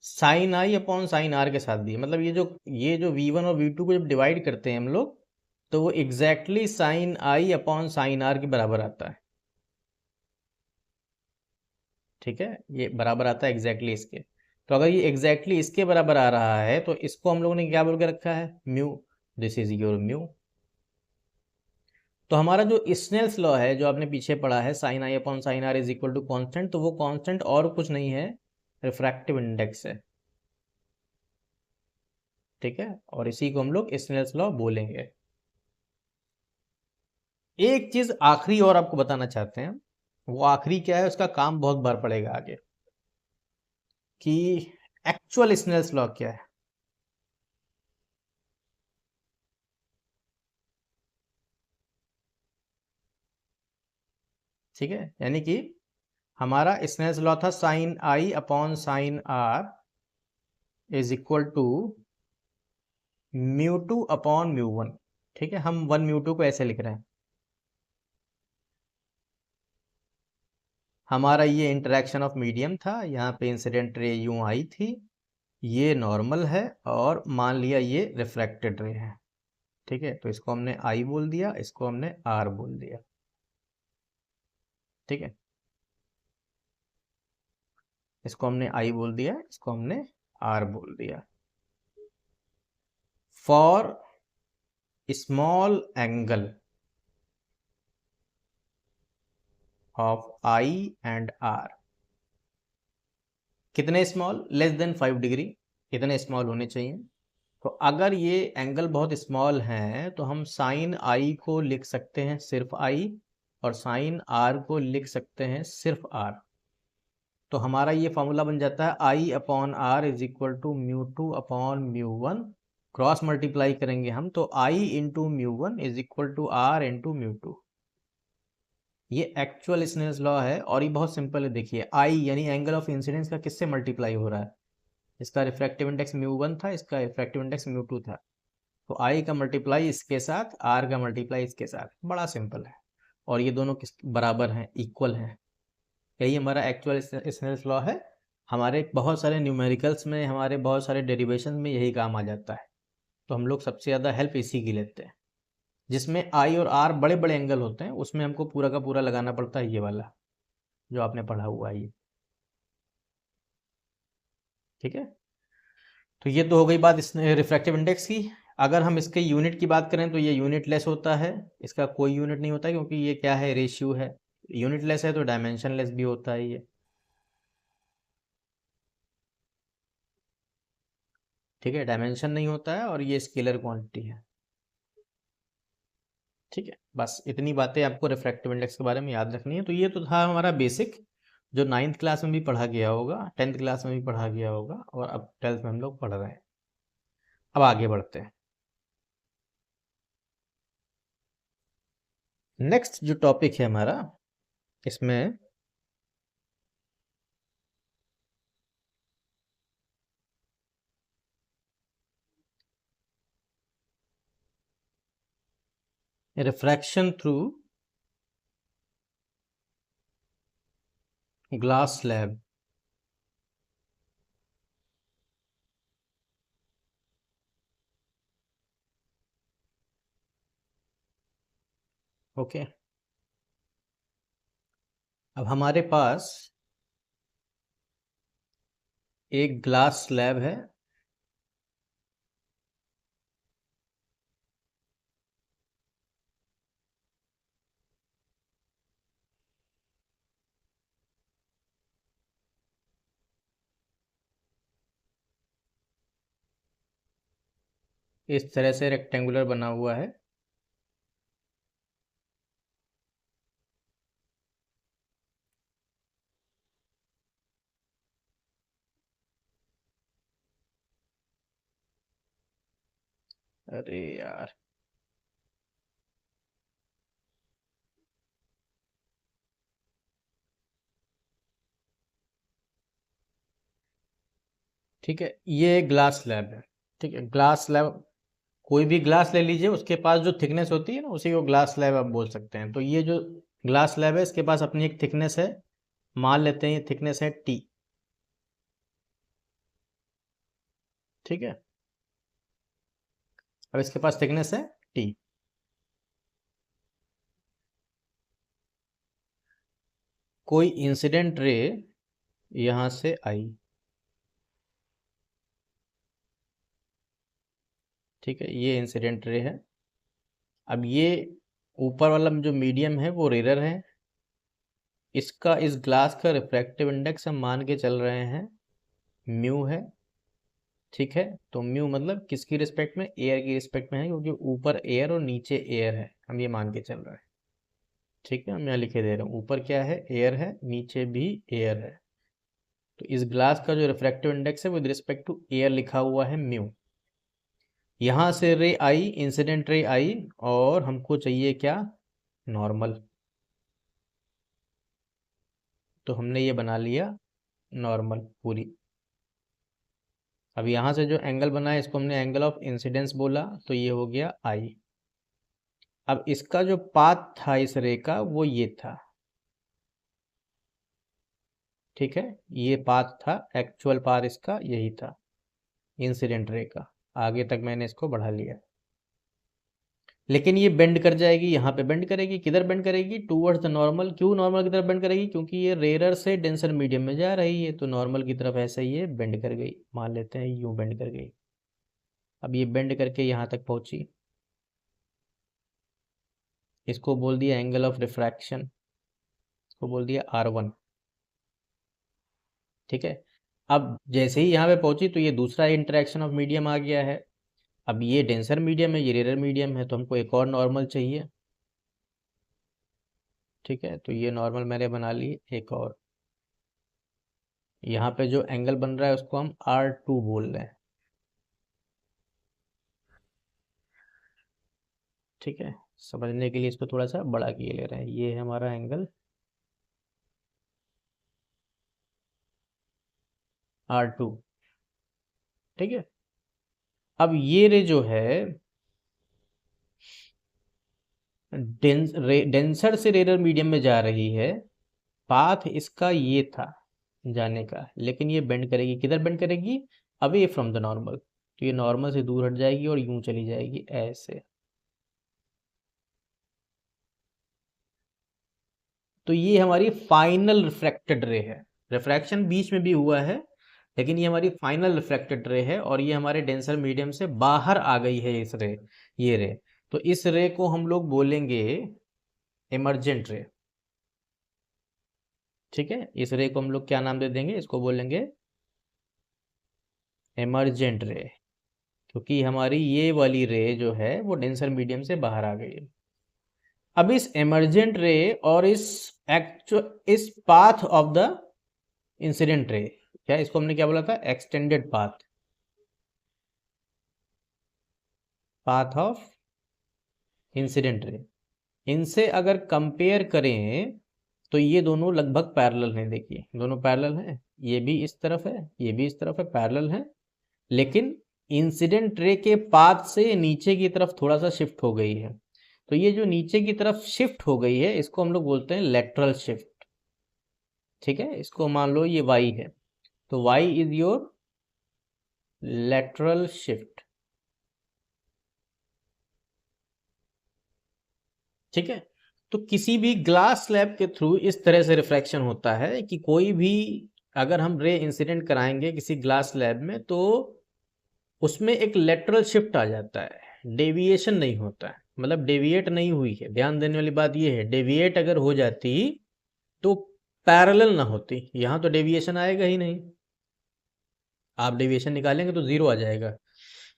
साइन आई अपॉन साइन आर के साथ भी है। मतलब ये जो V1 और V2 को जब डिवाइड करते हैं हम लोग, तो वो एग्जैक्टली साइन आई अपॉन साइन आर के बराबर आता है। ठीक है, ये बराबर आता है एग्जैक्टली इसके। तो अगर ये एग्जैक्टली इसके बराबर आ रहा है तो इसको हम लोगों ने क्या बोल के रखा है, mu. This is your mu. तो हमारा जो स्नेल्स लॉ है जो आपने पीछे पढ़ा है, sine I upon sine are is equal to constant, तो वो कॉन्स्टेंट और कुछ नहीं है, रिफ्रैक्टिव इंडेक्स है। ठीक है, और इसी को हम लोग स्नेल्स लॉ बोलेंगे। एक चीज आखिरी और आपको बताना चाहते हैं, वो आखिरी क्या है, उसका काम बहुत बार पड़ेगा आगे, कि एक्चुअल स्नेल्स लॉ क्या है। ठीक है, यानी कि हमारा स्नेल्स लॉ था sine I upon sine are is equal to mu two upon mu one. ठीक है, हम वन म्यू टू को ऐसे लिख रहे हैं। हमारा ये इंटरेक्शन ऑफ मीडियम था, यहाँ पे इंसिडेंट रे यूं आई थी, ये नॉर्मल है, और मान लिया ये रिफ्रैक्टेड रे है। ठीक है, तो इसको हमने आई बोल दिया, इसको हमने आर बोल दिया। ठीक है, इसको हमने आई बोल दिया, इसको हमने आर बोल दिया। For small angle of i and r, कितने स्मॉल, लेस देन 5 डिग्री, इतने स्मॉल होने चाहिए। तो अगर ये एंगल बहुत स्मॉल हैं तो हम साइन आई को लिख सकते हैं सिर्फ आई, और साइन आर को लिख सकते हैं सिर्फ आर। तो हमारा ये फॉर्मूला बन जाता है I upon R is equal to mu two upon mu one. Cross multiply करेंगे हम तो I into mu one is equal to R into mu two. ये एक्चुअल स्नेल्स लॉ है, और ये बहुत सिंपल है। देखिए आई यानी एंगल ऑफ इंसिडेंस का किससे मल्टीप्लाई हो रहा है, इसका रिफ्रैक्टिव इंडेक्स म्यू वन था, इसका रिफ्रैक्टिव इंडेक्स म्यू टू था। तो आई का मल्टीप्लाई इसके साथ, आर का मल्टीप्लाई इसके साथ, बड़ा सिंपल है। और ये दोनों किस बराबर हैं, इक्वल हैं। यही हमारा एक्चुअल स्नेल्स लॉ है। हमारे बहुत सारे न्यूमेरिकल्स में, हमारे बहुत सारे डेरिवेशन में यही काम आ जाता है। तो हम लोग सबसे ज़्यादा हेल्प इसी की लेते हैं। जिसमें आई और आर बड़े बड़े एंगल होते हैं, उसमें हमको पूरा का पूरा लगाना पड़ता है ये वाला जो आपने पढ़ा हुआ है ये। ठीक है, तो ये तो हो गई बात इस रिफ्रैक्टिव इंडेक्स की। अगर हम इसके यूनिट की बात करें तो ये यूनिट लेस होता है, इसका कोई यूनिट नहीं होता, क्योंकि ये क्या है, रेशियो है। यूनिट लेस है तो डायमेंशन लेस भी होता है ये। ठीक है, डायमेंशन नहीं होता है, और ये स्केलर क्वांटिटी है। ठीक है, बस इतनी बातें आपको रिफ्रैक्टिव इंडेक्स के बारे में याद रखनी है। तो ये तो था हमारा बेसिक, जो 9th क्लास में भी पढ़ा गया होगा, 10th क्लास में भी पढ़ा गया होगा, और अब 12th में हम लोग पढ़ रहे हैं। अब आगे बढ़ते हैं। नेक्स्ट जो टॉपिक है हमारा, इसमें refraction through glass slab. Okay, अब हमारे पास एक ग्लास स्लैब है, इस तरह से रेक्टेंगुलर बना हुआ है। अरे यार, ठीक है, ये ग्लास स्लैब है। ठीक है, ग्लास स्लैब, कोई भी ग्लास ले लीजिए, उसके पास जो थिकनेस होती है ना, उसी को ग्लास स्लैब आप बोल सकते हैं। तो ये जो ग्लास स्लैब है, इसके पास अपनी एक थिकनेस है, मान लेते हैं ये थिकनेस है टी, ठीक है। अब इसके पास थिकनेस है टी, कोई इंसिडेंट रे यहां से आई, ठीक है, ये इंसिडेंट रे है। अब ये ऊपर वाला जो मीडियम है वो रेयर है, इसका इस ग्लास का रिफ्रैक्टिव इंडेक्स हम मान के चल रहे हैं म्यू है, ठीक है। तो म्यू मतलब किसकी रिस्पेक्ट में, एयर की रिस्पेक्ट में है, क्योंकि ऊपर एयर और नीचे एयर है, हम ये मान के चल रहे हैं, ठीक है। हम यहाँ लिखे दे रहे हैं, ऊपर क्या है, एयर है, नीचे भी एयर है। तो इस ग्लास का जो रिफ्रैक्टिव इंडेक्स है विद रिस्पेक्ट टू एयर लिखा हुआ है म्यू। यहाँ से रे आई, इंसिडेंट रे आई, और हमको चाहिए क्या, नॉर्मल। तो हमने ये बना लिया नॉर्मल पूरी। अब यहाँ से जो एंगल बना है इसको हमने एंगल ऑफ इंसिडेंस बोला, तो ये हो गया आई। अब इसका जो पाथ था इस रे का वो ये था, ठीक है, ये पाथ था, एक्चुअल पाथ इसका यही था इंसिडेंट रे का। आगे तक मैंने इसको बढ़ा लिया, लेकिन ये बेंड कर जाएगी, यहाँ पे बेंड करेगी, किधर बेंड करेगी, टूवर्ड्स द नॉर्मल। क्यों नॉर्मल की तरफ बेंड करेगी, क्योंकि ये रेयर से डेंसर मीडियम में जा रही है, तो नॉर्मल की तरफ ऐसे ही ये बेंड कर गई, मान लेते हैं यूं बेंड कर गई। अब ये बेंड करके यहाँ तक पहुंची, इसको बोल दिया एंगल ऑफ रिफ्रैक्शन, इसको बोल दिया R1, ठीक है। अब जैसे ही यहाँ पे पहुंची तो ये दूसरा इंटरेक्शन ऑफ मीडियम आ गया है। अब ये डेंसर मीडियम है, ये रेयर मीडियम है, तो हमको एक और नॉर्मल चाहिए, ठीक है। तो ये नॉर्मल मैंने बना ली एक और। यहाँ पे जो एंगल बन रहा है उसको हम R2 बोल रहे हैं, ठीक है। समझने के लिए इसको थोड़ा सा बड़ा किए ले रहे हैं, ये है हमारा एंगल R2, ठीक है। अब ये रे जो है डेंसर से रेयर मीडियम में जा रही है, पाथ इसका ये था जाने का, लेकिन ये बेंड करेगी, किधर बेंड करेगी, अवे फ्रॉम द नॉर्मल। तो ये नॉर्मल से दूर हट जाएगी और यूं चली जाएगी ऐसे। तो ये हमारी फाइनल रिफ्रैक्टेड रे है, रिफ्रैक्शन बीच में भी हुआ है, लेकिन ये हमारी फाइनल रिफ्रैक्टेड रे है, और ये हमारे डेंसर मीडियम से बाहर आ गई है इस रे, ये रे। तो इस रे को हम लोग बोलेंगे इमर्जेंट रे, ठीक है। इस रे को हम लोग क्या नाम दे देंगे, इसको बोलेंगे इमर्जेंट रे, क्योंकि हमारी ये वाली रे जो है वो डेंसर मीडियम से बाहर आ गई है। अब इस इमर्जेंट रे और इस path of the incident ray, क्या इसको हमने क्या बोला था, extended path, path of incident ray, इनसे अगर कंपेयर करें तो ये दोनों लगभग पैरेलल हैं। देखिए दोनों पैरेलल हैं, ये भी इस तरफ है, ये भी इस तरफ है, पैरेलल है। लेकिन इंसिडेंट रे के पाथ से नीचे की तरफ थोड़ा सा शिफ्ट हो गई है, तो ये जो नीचे की तरफ शिफ्ट हो गई है इसको हम लोग बोलते हैं लेटरल शिफ्ट, ठीक है। इसको मान लो ये y है, तो y is your lateral shift, ठीक है। तो किसी भी ग्लास स्लैब के थ्रू इस तरह से रिफ्रैक्शन होता है कि कोई भी अगर हम रे इंसिडेंट कराएंगे किसी ग्लास स्लैब में तो उसमें एक लेटरल शिफ्ट आ जाता है, डेविएशन नहीं होता है, मतलब डेविएट नहीं हुई है। ध्यान देने वाली बात यह है, डेविएट अगर हो जाती तो पैरेलल ना होती, यहाँ तो डेविएशन आएगा ही नहीं। आप डेविएशन निकालेंगे तो जीरो आ जाएगा।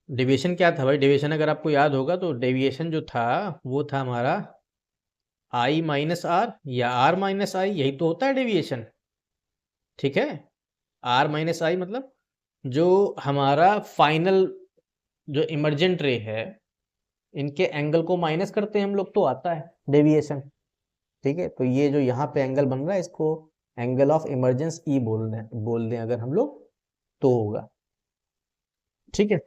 डेविएशन क्या था भाई, डेविएशन अगर आपको याद होगा तो डेविएशन जो था वो था हमारा आई माइनस आर या आर माइनस आई, यही तो होता है डेविएशन, ठीक है। आर माइनस आई मतलब जो हमारा फाइनल जो इमर्जेंट रे है इनके एंगल को माइनस करते हैं हम लोग तो आता है डेविएशन, ठीक है। तो ये जो यहाँ पे एंगल बन रहा है इसको एंगल ऑफ इमर्जेंस ई बोल दें अगर हम लोग तो होगा, ठीक है।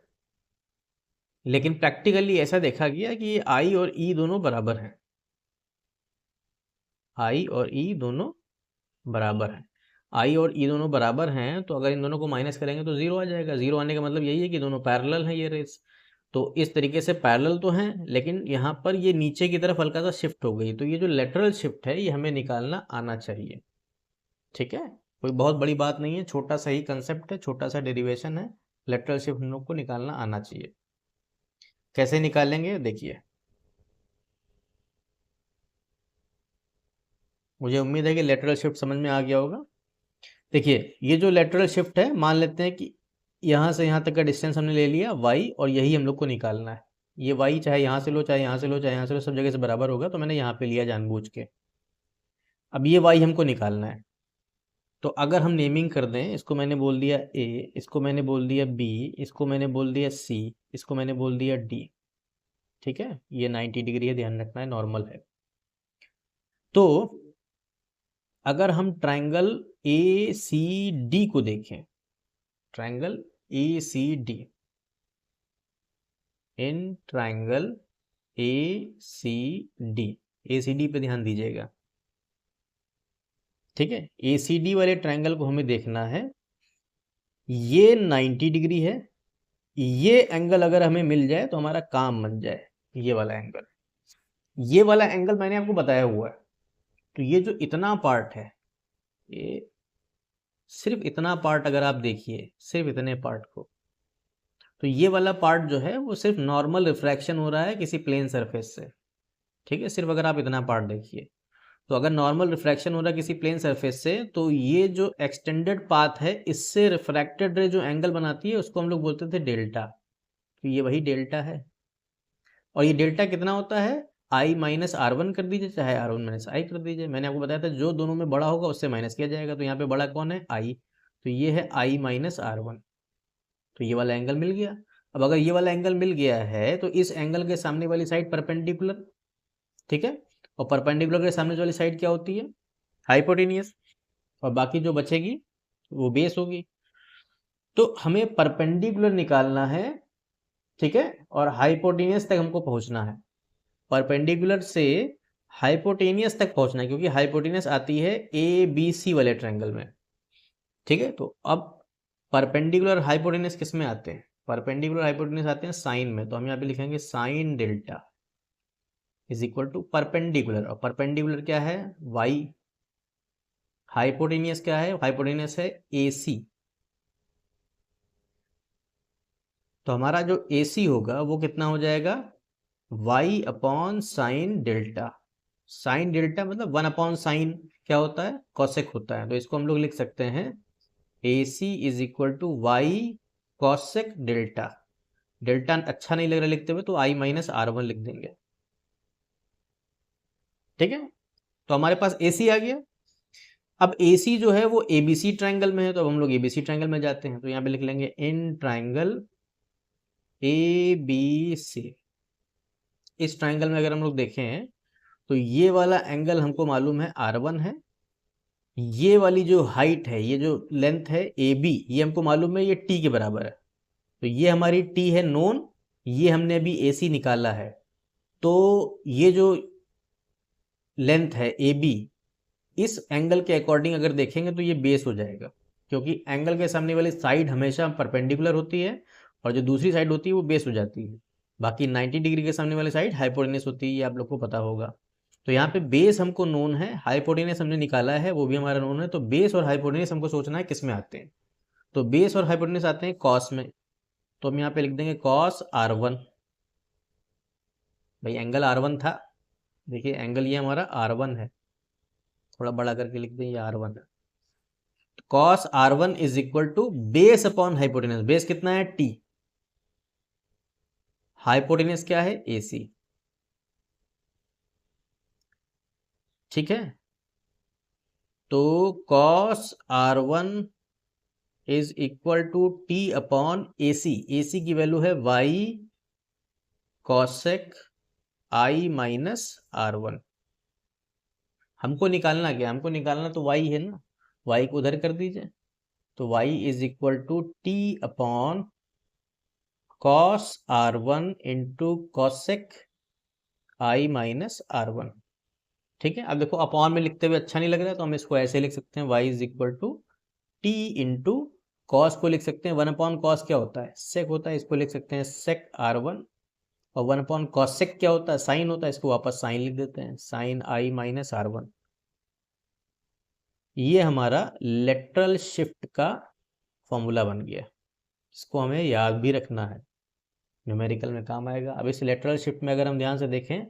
लेकिन प्रैक्टिकली ऐसा देखा गया कि ये आई और ई दोनों बराबर हैं, आई और ई दोनों बराबर है, आई और ई दोनों बराबर हैं, तो अगर इन दोनों को माइनस करेंगे तो जीरो आ जाएगा। जीरो आने का मतलब यही है कि दोनों पैरेलल हैं ये रेस। तो इस तरीके से पैरेलल तो हैं, लेकिन यहाँ पर ये नीचे की तरफ हल्का सा शिफ्ट हो गई, तो ये जो लेटरल शिफ्ट है ये हमें निकालना आना चाहिए। ठीक है, कोई बहुत बड़ी बात नहीं है, छोटा सा ही कंसेप्ट है, छोटा सा डेरिवेशन है। लेटरल शिफ्ट हम लोग को निकालना आना चाहिए। कैसे निकालेंगे देखिए, मुझे उम्मीद है कि लेटरल शिफ्ट समझ में आ गया होगा। देखिए, ये जो लेटरल शिफ्ट है, मान लेते हैं कि यहाँ से यहाँ तक का डिस्टेंस हमने ले लिया y, और यही हम लोग को निकालना है। ये y चाहे यहाँ से लो, चाहे यहाँ से लो, चाहे यहाँ से लो, सब जगह से बराबर होगा, तो मैंने यहाँ पे लिया जानबूझ के। अब ये y हमको निकालना है, तो अगर हम नेमिंग कर दें, इसको मैंने बोल दिया a, इसको मैंने बोल दिया b, इसको मैंने बोल दिया c, इसको मैंने बोल दिया d। ठीक है, ये 90 डिग्री है, ध्यान रखना है, नॉर्मल है। तो अगर हम ट्राइंगल ए सी डी को देखें, triangle A C D, in triangle A C D, A C D पे ध्यान दीजिएगा। ठीक है, ए सी डी वाले ट्राइंगल को हमें देखना है, ये 90 डिग्री है। ये एंगल अगर हमें मिल जाए तो हमारा काम बन जाए, ये वाला एंगल। ये वाला एंगल मैंने आपको बताया हुआ है। तो ये जो इतना पार्ट है, ये सिर्फ इतना पार्ट अगर आप देखिए, सिर्फ इतने पार्ट को, तो ये वाला पार्ट जो है वो सिर्फ नॉर्मल रिफ्रैक्शन हो रहा है किसी प्लेन सरफेस से। ठीक है, सिर्फ अगर आप इतना पार्ट देखिए, तो अगर नॉर्मल रिफ्रैक्शन हो रहा है किसी प्लेन सरफेस से, तो ये जो एक्सटेंडेड पाथ है, इससे रिफ्रैक्टेड रे जो एंगल बनाती है उसको हम लोग बोलते थे डेल्टा। तो ये वही डेल्टा है, और ये डेल्टा कितना होता है, आई माइनस आर वन कर दीजिए, चाहे आर वन माइनस आई कर दीजिए। मैंने आपको बताया था जो दोनों में बड़ा होगा उससे माइनस किया जाएगा, तो यहाँ पे बड़ा कौन है, आई। तो ये है आई माइनस आर वन। तो ये वाला एंगल मिल गया। अब अगर ये वाला एंगल मिल गया है, तो इस एंगल के सामने वाली साइड परपेंडिकुलर। ठीक है, और परपेंडिकुलर के सामने वाली साइड क्या होती है, हाइपोटेनियस, और बाकी जो बचेगी वो बेस होगी। तो हमें परपेंडिकुलर निकालना है, ठीक है, और हाइपोटेनियस तक हमको पहुंचना है। परपेंडिकुलर से हाइपोटेनियस तक पहुंचना है, क्योंकि हाइपोटेनियस आती है ए बी सी वाले ट्रायंगल में। ठीक है, तो अब परपेंडिकुलर हाइपोटेनियस किस में आते हैं, परपेंडिकुलर हाइपोटेनियस आते हैं साइन में। तो हम यहाँ पे लिखेंगे sine delta is equal to perpendicular, और परपेंडिकुलर क्या है, वाई। हाइपोटेनियस क्या है, हाइपोटेनियस है ए सी। तो हमारा जो ए सी होगा वो कितना हो जाएगा, y upon sine delta. Sine delta मतलब 1 अपॉन साइन क्या होता है, कॉसेक होता है। तो इसको हम लोग लिख सकते हैं A C is equal to Y cosec delta. Delta अच्छा नहीं लग रहा लिखते हुए, तो आई माइनस आर वन लिख देंगे। ठीक है, तो हमारे पास ए सी आ गया। अब ए सी जो है वो ए बी सी ट्राइंगल में है, तो अब हम लोग ए बी सी ट्राइंगल में जाते हैं। तो यहाँ पे लिख लेंगे इन ट्राइंगल ए बी सी। इस ट्राइंगल में अगर हम लोग देखें, तो ये वाला एंगल हमको मालूम है R1 है। ये वाली जो हाइट है, ये जो लेंथ है AB, ये हमको मालूम है ये T के बराबर है। तो ये हमारी T है नोन, ये हमने अभी AC निकाला है। तो ये जो लेंथ है AB, इस एंगल के अकॉर्डिंग अगर देखेंगे तो ये बेस हो जाएगा, क्योंकि एंगल के सामने वाली साइड हमेशा परपेंडिकुलर होती है, और जो दूसरी साइड होती है वो बेस हो जाती है। बाकी 90 डिग्री के सामने वाली साइड हाइपोटेन्यूस होती है, ये आप लोग को पता होगा। तो यहाँ पे बेस हमको नोन है, हाइपोटेन्यूस हमने निकाला है, वो भी हमारा नोन है। तो बेस और हाइपोटेन्यूस हमको सोचना है किस में आते हैं। तो बेस और हाइपोटेन्यूस आते हैं कॉस में। तो हम यहाँ पे लिख देंगे कॉस R1। भाई एंगल R1 था, देखिए एंगल ये हमारा R1 है, थोड़ा बड़ा करके लिख दें, ये R1 है। Cos R1 is equal to base upon hypotenuse. Base कितना है, T। हाइपोटेन्यूस क्या है, AC। ठीक है, तो cos R1 is equal to T upon AC। AC की वैल्यू है y cosec I minus R1। हमको निकालना क्या, हमको निकालना तो y है ना, y को उधर कर दीजिए। तो y is equal to T upon cos R1 into cosec I minus R1। ठीक है, अब देखो अपॉन में लिखते हुए अच्छा नहीं लग रहा है तो हम इसको ऐसे लिख सकते हैं, y is equal to T into cos को लिख सकते हैं, 1 अपॉन कॉस क्या होता है, सेक होता है, इसको लिख सकते हैं सेक R1, और 1 अपॉन कॉस सेक क्या होता है, साइन होता है, इसको वापस साइन लिख देते हैं, साइन I माइनस R1। ये हमारा लेटरल शिफ्ट का फॉर्मूला बन गया, इसको हमें याद भी रखना है, न्यूमेरिकल में काम आएगा। अब इस लेटरल शिफ्ट में अगर हम ध्यान से देखें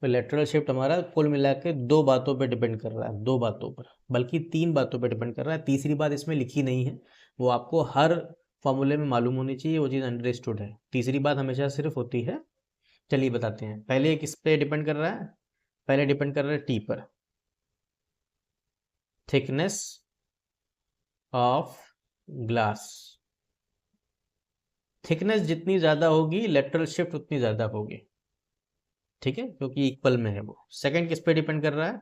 तो लेटरल शिफ्ट हमारा कुल मिला के दो बातों पे डिपेंड कर रहा है, दो बातों पर, बल्कि तीन बातों पे डिपेंड कर रहा है, तीसरी बात इसमें लिखी नहीं है, वो आपको हर फॉर्मूले में मालूम होनी चाहिए, वो चीज़ अंडरस्टूड है। तीसरी बात हमेशा सिर्फ होती है, चलिए बताते हैं। पहले किस पे डिपेंड कर रहा है, पहले डिपेंड कर रहा है टी पर, थिकनेस ऑफ ग्लास, थिकनेस जितनी ज़्यादा होगी लेटरल शिफ्ट उतनी ज़्यादा होगी, ठीक है, क्योंकि इक्वल में है वो। सेकंड किस पे डिपेंड कर रहा है,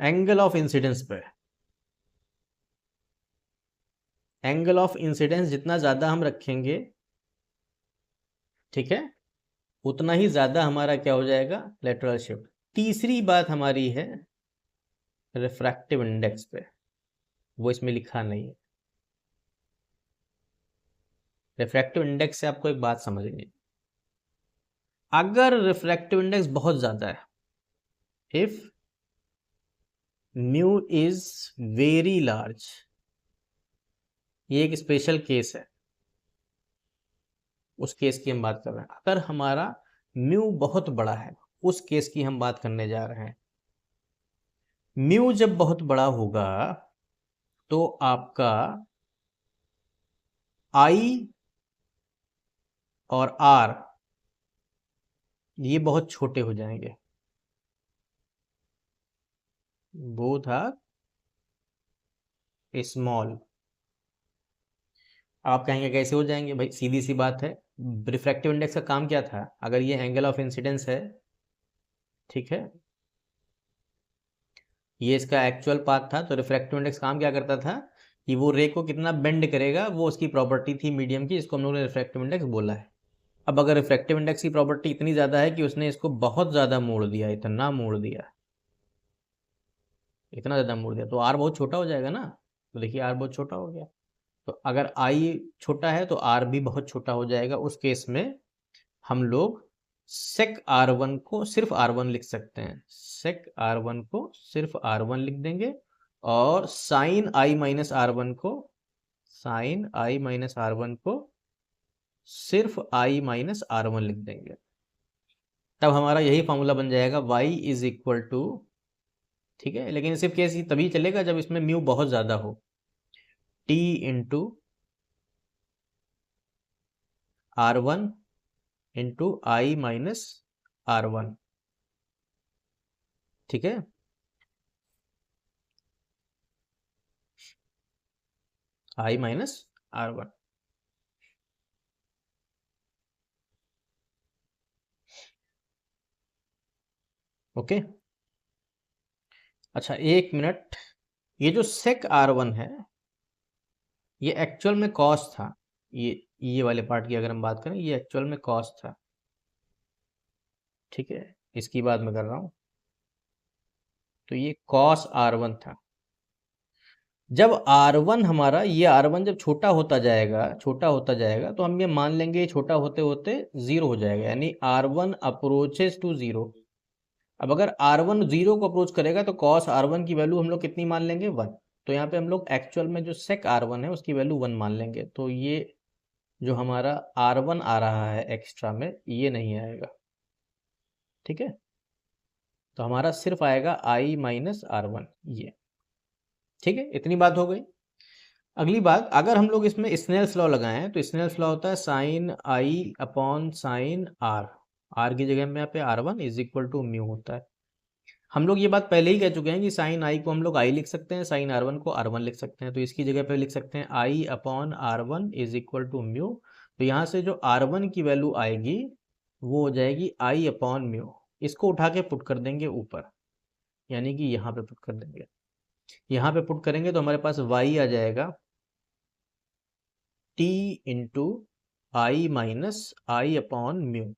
एंगल ऑफ इंसिडेंस पे, एंगल ऑफ इंसिडेंस जितना ज़्यादा हम रखेंगे, ठीक है, उतना ही ज़्यादा हमारा क्या हो जाएगा, लेटरल शिफ्ट। तीसरी बात हमारी है रिफ्रैक्टिव इंडेक्स पे, वो इसमें लिखा नहीं है। रिफ्रैक्टिव इंडेक्स से आपको एक बात समझनी, अगर रिफ्रैक्टिव इंडेक्स बहुत ज़्यादा है, if mu is very large, ये एक स्पेशल केस है, उस केस की हम बात कर रहे हैं। अगर हमारा म्यू बहुत बड़ा है, उस केस की हम बात करने जा रहे हैं। म्यू जब बहुत बड़ा होगा तो आपका आई और आर ये बहुत छोटे हो जाएंगे, बोथ आर स्मॉल। आप कहेंगे कैसे हो जाएंगे, भाई सीधी सी बात है, रिफ्रैक्टिव इंडेक्स का काम क्या था, अगर ये एंगल ऑफ इंसिडेंस है, ठीक है, ये इसका एक्चुअल पाथ था, तो रिफ्रैक्टिव इंडेक्स काम क्या करता था कि वो रे को कितना बेंड करेगा, वो उसकी प्रॉपर्टी थी मीडियम की, इसको हम लोगों ने रिफ्रैक्टिव इंडेक्स बोला है। अब अगर रिफ्रैक्टिव इंडेक्स की प्रॉपर्टी इतनी ज़्यादा है कि उसने इसको बहुत ज़्यादा मोड़ दिया, इतना मोड़ दिया, इतना ज़्यादा मोड़ दिया, तो आर बहुत छोटा हो जाएगा ना, तो देखिए आर बहुत छोटा हो गया। तो अगर आई छोटा है तो आर भी बहुत छोटा हो जाएगा, उस केस में हम लोग सेक R1 को सिर्फ R1 लिख सकते हैं, सेक R1 को सिर्फ R1 लिख देंगे, और साइन I माइनस R1 को, साइन I माइनस R1 को सिर्फ I माइनस R1 लिख देंगे। तब हमारा यही फॉर्मूला बन जाएगा y इज इक्वल टू, ठीक है, लेकिन सिर्फ केस तभी चलेगा जब इसमें म्यू बहुत ज़्यादा हो, t into R1 into I minus R1, ठीक है, I माइनस R1। ओके, अच्छा एक मिनट, ये जो सेक R1 है ये एक्चुअल में कॉस था, ये वाले पार्ट की अगर हम बात करें, ये एक्चुअल में कॉस था, ठीक है, इसकी बात मैं कर रहा हूँ, तो ये कॉस R1 था। जब R1 हमारा, ये R1 जब छोटा होता जाएगा, छोटा होता जाएगा, तो हम ये मान लेंगे छोटा होते होते जीरो हो जाएगा, यानी R1 अप्रोचेस टू जीरो। अब अगर R1 जीरो को अप्रोच करेगा तो कॉस R1 की वैल्यू हम लोग कितनी मान लेंगे, 1। तो यहाँ पे हम लोग एक्चुअल में जो सेक R1 है उसकी वैल्यू 1 मान लेंगे, तो ये जो हमारा R1 आ रहा है एक्स्ट्रा में, ये नहीं आएगा, ठीक है, तो हमारा सिर्फ आएगा I माइनस R1, ये, ठीक है, इतनी बात हो गई। अगली बात, अगर हम लोग इसमें स्नेल्स लॉ लगाएं तो स्नेल्स लॉ होता है sine I upon sine R की जगह में यहाँ पे R1 is equal to mu होता है। हम लोग ये बात पहले ही कह चुके हैं कि साइन I को हम लोग I लिख सकते हैं, साइन R1 को R1 लिख सकते हैं, तो इसकी जगह पे लिख सकते हैं I upon R1 is equal to mu. तो यहाँ से जो R1 की वैल्यू आएगी वो हो जाएगी I अपॉन म्यू, इसको उठा के पुट कर देंगे ऊपर, यानी कि यहाँ पे पुट कर देंगे, यहाँ पे पुट करेंगे तो हमारे पास y आ जाएगा t into I minus I upon mu.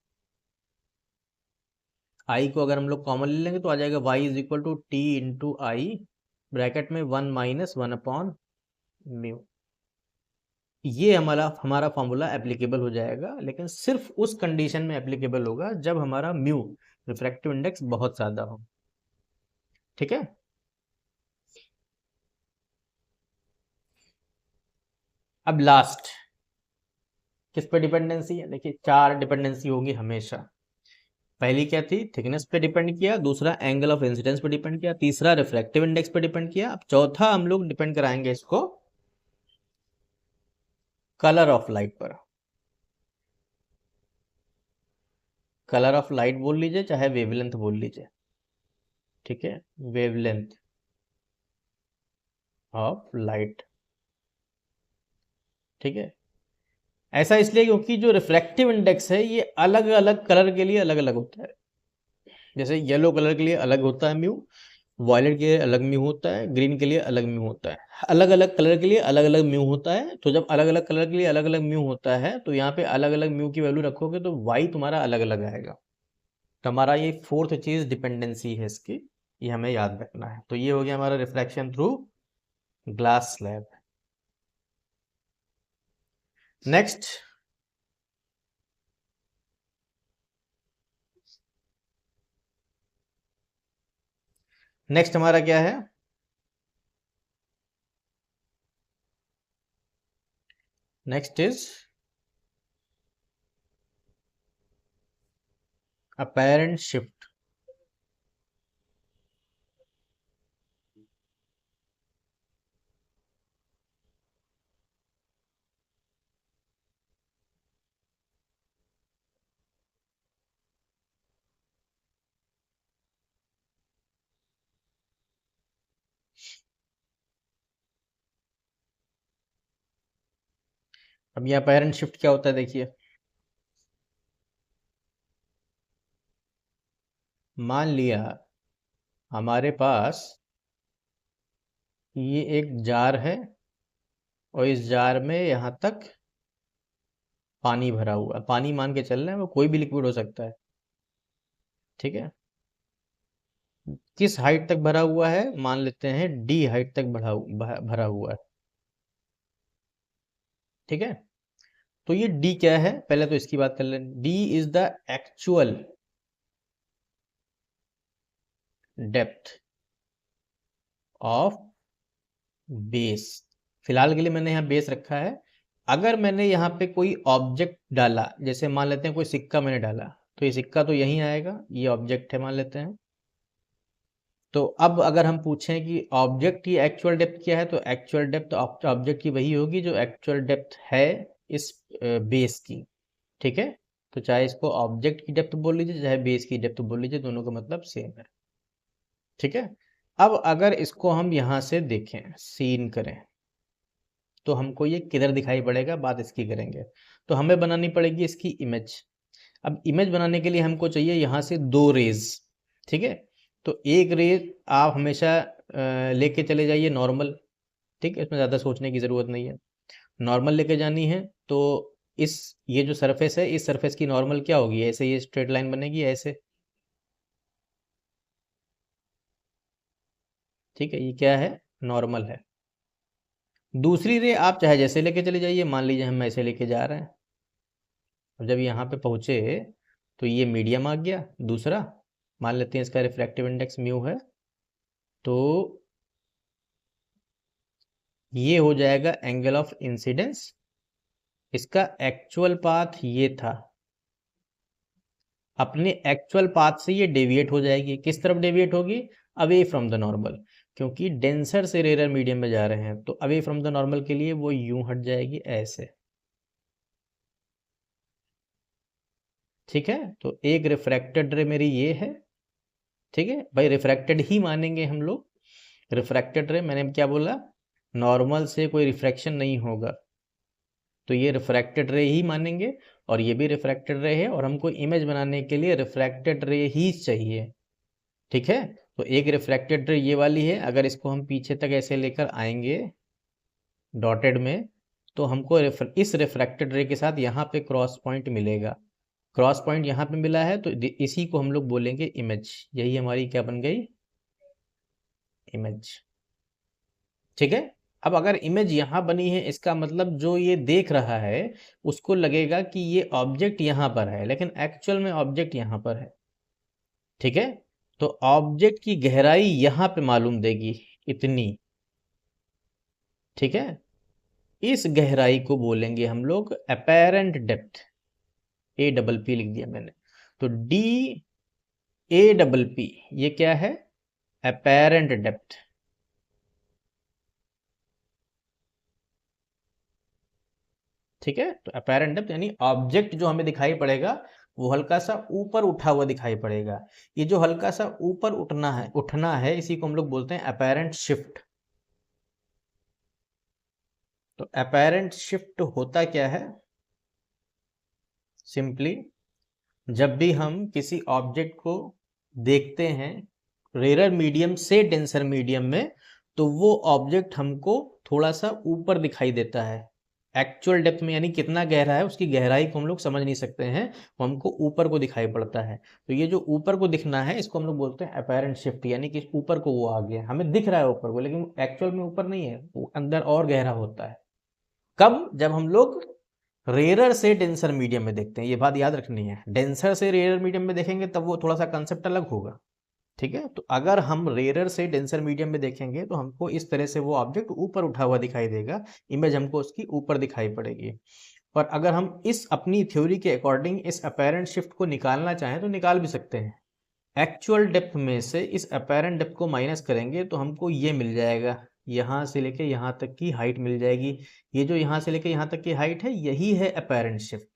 I को अगर हम लोग कॉमन ले लेंगे तो आ जाएगा y is equal to T into I bracket में 1 माइनस 1 अपॉन म्यू। ये हमारा फॉर्मूला एप्लीकेबल हो जाएगा, लेकिन सिर्फ उस कंडीशन में एप्लीकेबल होगा जब हमारा म्यू रिफ्रैक्टिव इंडेक्स बहुत ज़्यादा हो। ठीक है। अब लास्ट किस पे डिपेंडेंसी है? देखिए 4 डिपेंडेंसी होगी हमेशा। पहली क्या थी? थिकनेस पे डिपेंड किया, दूसरा एंगल ऑफ इंसिडेंस पे डिपेंड किया, तीसरा रिफ्रैक्टिव इंडेक्स पे डिपेंड किया, अब चौथा हम लोग डिपेंड कराएंगे इसको कलर ऑफ लाइट पर। कलर ऑफ लाइट बोल लीजिए चाहे वेवलेंथ बोल लीजिए। ठीक है, वेवलेंथ ऑफ लाइट। ठीक है, ऐसा इसलिए क्योंकि जो रिफ्रैक्टिव इंडेक्स है ये अलग अलग कलर के लिए अलग अलग होता है। जैसे येलो कलर के लिए अलग होता है म्यू, वॉयलेट के लिए अलग म्यू होता है, ग्रीन के लिए अलग म्यू होता है। अलग अलग कलर के लिए अलग अलग म्यू होता है। तो जब अलग अलग कलर के लिए अलग अलग म्यू होता है तो यहाँ पे अलग अलग म्यू की वैल्यू रखोगे तो वाई तुम्हारा अलग अलग आएगा। तो हमारा ये फोर्थ चीज डिपेंडेंसी है इसकी, ये हमें याद रखना है। तो ये हो गया हमारा refraction through glass slab. Next next हमारा क्या है? Next is apparent shift। अब ये apparent shift क्या होता है? देखिए, मान लिया हमारे पास ये एक जार है और इस जार में यहां तक पानी भरा हुआ है। पानी मान के चल रहे हैं, वो कोई भी लिक्विड हो सकता है। ठीक है, किस हाइट तक भरा हुआ है? मान लेते हैं डी हाइट तक भरा हुआ है। ठीक है, तो ये डी क्या है? पहले तो इसकी बात कर लें। D is the actual depth of base. फिलहाल के लिए मैंने यहाँ बेस रखा है। अगर मैंने यहाँ पे कोई ऑब्जेक्ट डाला, जैसे मान लेते हैं कोई सिक्का मैंने डाला, तो ये सिक्का तो यहीं आएगा, ये ऑब्जेक्ट है मान लेते हैं। तो अब अगर हम पूछें कि ऑब्जेक्ट की एक्चुअल डेप्थ क्या है, तो एक्चुअल डेप्थ ऑब्जेक्ट की वही होगी जो एक्चुअल डेप्थ है इस बेस की। ठीक है, तो चाहे इसको ऑब्जेक्ट की डेप्थ बोल लीजिए चाहे बेस की डेप्थ बोल लीजिए, दोनों का मतलब सेम है। ठीक है, अब अगर इसको हम यहाँ से देखें, सीन करें, तो हमको ये किधर दिखाई पड़ेगा, बात इसकी करेंगे। तो हमें बनानी पड़ेगी इसकी इमेज। अब इमेज बनाने के लिए हमको चाहिए यहाँ से 2 रेज। ठीक है, तो एक रेज आप हमेशा लेके चले जाइए नॉर्मल। ठीक है, इसमें ज़्यादा सोचने की ज़रूरत नहीं है, नॉर्मल लेके जानी है। तो इस ये जो सरफेस है, इस सरफेस की नॉर्मल क्या होगी? ऐसे ये स्ट्रेट लाइन बनेगी ऐसे। ठीक है, ये क्या है? नॉर्मल है। दूसरी रे आप चाहे जैसे लेके चले जाइए, मान लीजिए हम ऐसे लेके जा रहे हैं। अब जब यहाँ पे पहुँचे तो ये मीडियम आ गया। दूसरा मान लेते हैं इसका रिफ्रैक्टिव इंडेक्स म्यू है, तो ये हो जाएगा एंगल ऑफ इंसिडेंस। इसका एक्चुअल पाथ ये था, अपने एक्चुअल पाथ से ये डेविएट हो जाएगी। किस तरफ डेविएट होगी? अवे फ्रॉम द नॉर्मल, क्योंकि डेंसर से रेयर मीडियम में जा रहे हैं। तो अवे फ्रॉम द नॉर्मल के लिए वो यूं हट जाएगी ऐसे। ठीक है, तो एक रिफ्रैक्टेड रे मेरी ये है। ठीक है भाई, रिफ्रैक्टेड ही मानेंगे हम लोग। रिफ्रैक्टेड रे मैंने क्या बोला? नॉर्मल से कोई रिफ्रैक्शन नहीं होगा, तो ये रिफ्रैक्टेड रे ही मानेंगे। और ये भी रिफ्रैक्टेड रे है, और हमको इमेज बनाने के लिए रिफ्रैक्टेड रे ही चाहिए। ठीक है, तो एक रिफ्रैक्टेड रे ये वाली है। अगर इसको हम पीछे तक ऐसे लेकर आएंगे डॉटेड में, तो हमको इस रिफ्रैक्टेड रे के साथ यहाँ पे क्रॉस पॉइंट मिलेगा। क्रॉस पॉइंट यहाँ पे मिला है, तो इसी को हम लोग बोलेंगे इमेज। यही हमारी क्या बन गई, इमेज। ठीक है। अब अगर इमेज यहाँ बनी है, इसका मतलब जो ये देख रहा है उसको लगेगा कि ये ऑब्जेक्ट यहाँ पर है, लेकिन एक्चुअल में ऑब्जेक्ट यहाँ पर है। ठीक है। तो ऑब्जेक्ट की गहराई यहाँ पे मालूम देगी, इतनी। ठीक है। इस गहराई को बोलेंगे हम लोग apparent depth. A double P लिख दिया मैंने। तो डी ए डबल पी ये क्या है, अपेरेंट डेप्थ। ठीक है। तो अपेरेंट डेप्थ यानी ऑब्जेक्ट जो हमें दिखाई पड़ेगा वो हल्का सा ऊपर उठा हुआ दिखाई पड़ेगा। ये जो हल्का सा ऊपर उठना है, इसी को हम लोग बोलते हैं अपेरेंट शिफ्ट। तो अपेरेंट शिफ्ट होता क्या है, सिंपली जब भी हम किसी ऑब्जेक्ट को देखते हैं रेयर मीडियम से डेंसर मीडियम में, तो वो ऑब्जेक्ट हमको थोड़ा सा ऊपर दिखाई देता है। एक्चुअल डेप्थ में यानी कितना गहरा है उसकी गहराई को हम लोग समझ नहीं सकते हैं, वो हमको ऊपर को दिखाई पड़ता है। तो ये जो ऊपर को दिखना है इसको हम लोग बोलते हैं अपेरेंट शिफ्ट, यानी कि ऊपर को वो आ गया, हमें दिख रहा है ऊपर को, लेकिन एक्चुअल में ऊपर नहीं है, वो अंदर और गहरा होता है। कब, जब हम लोग रेयर से डेंसर मीडियम में देखते हैं। ये बात याद रखनी है, डेंसर से रेयर मीडियम में देखेंगे तब वो थोड़ा सा कंसेप्ट अलग होगा। ठीक है। तो अगर हम रेयर से डेंसर मीडियम में देखेंगे तो हमको इस तरह से वो ऑब्जेक्ट ऊपर उठा हुआ दिखाई देगा, इमेज हमको उसकी ऊपर दिखाई पड़ेगी। और अगर हम इस अपनी थ्योरी के अकॉर्डिंग इस अपेरेंट शिफ्ट को निकालना चाहें तो निकाल भी सकते हैं। एक्चुअल डेप्थ में से इस अपेरेंट डेप्थ को माइनस करेंगे तो हमको ये मिल जाएगा, यहाँ से लेके यहाँ तक की हाइट मिल जाएगी। ये जो यहाँ से लेके यहाँ तक की हाइट है यही है अपेरेंट शिफ्ट।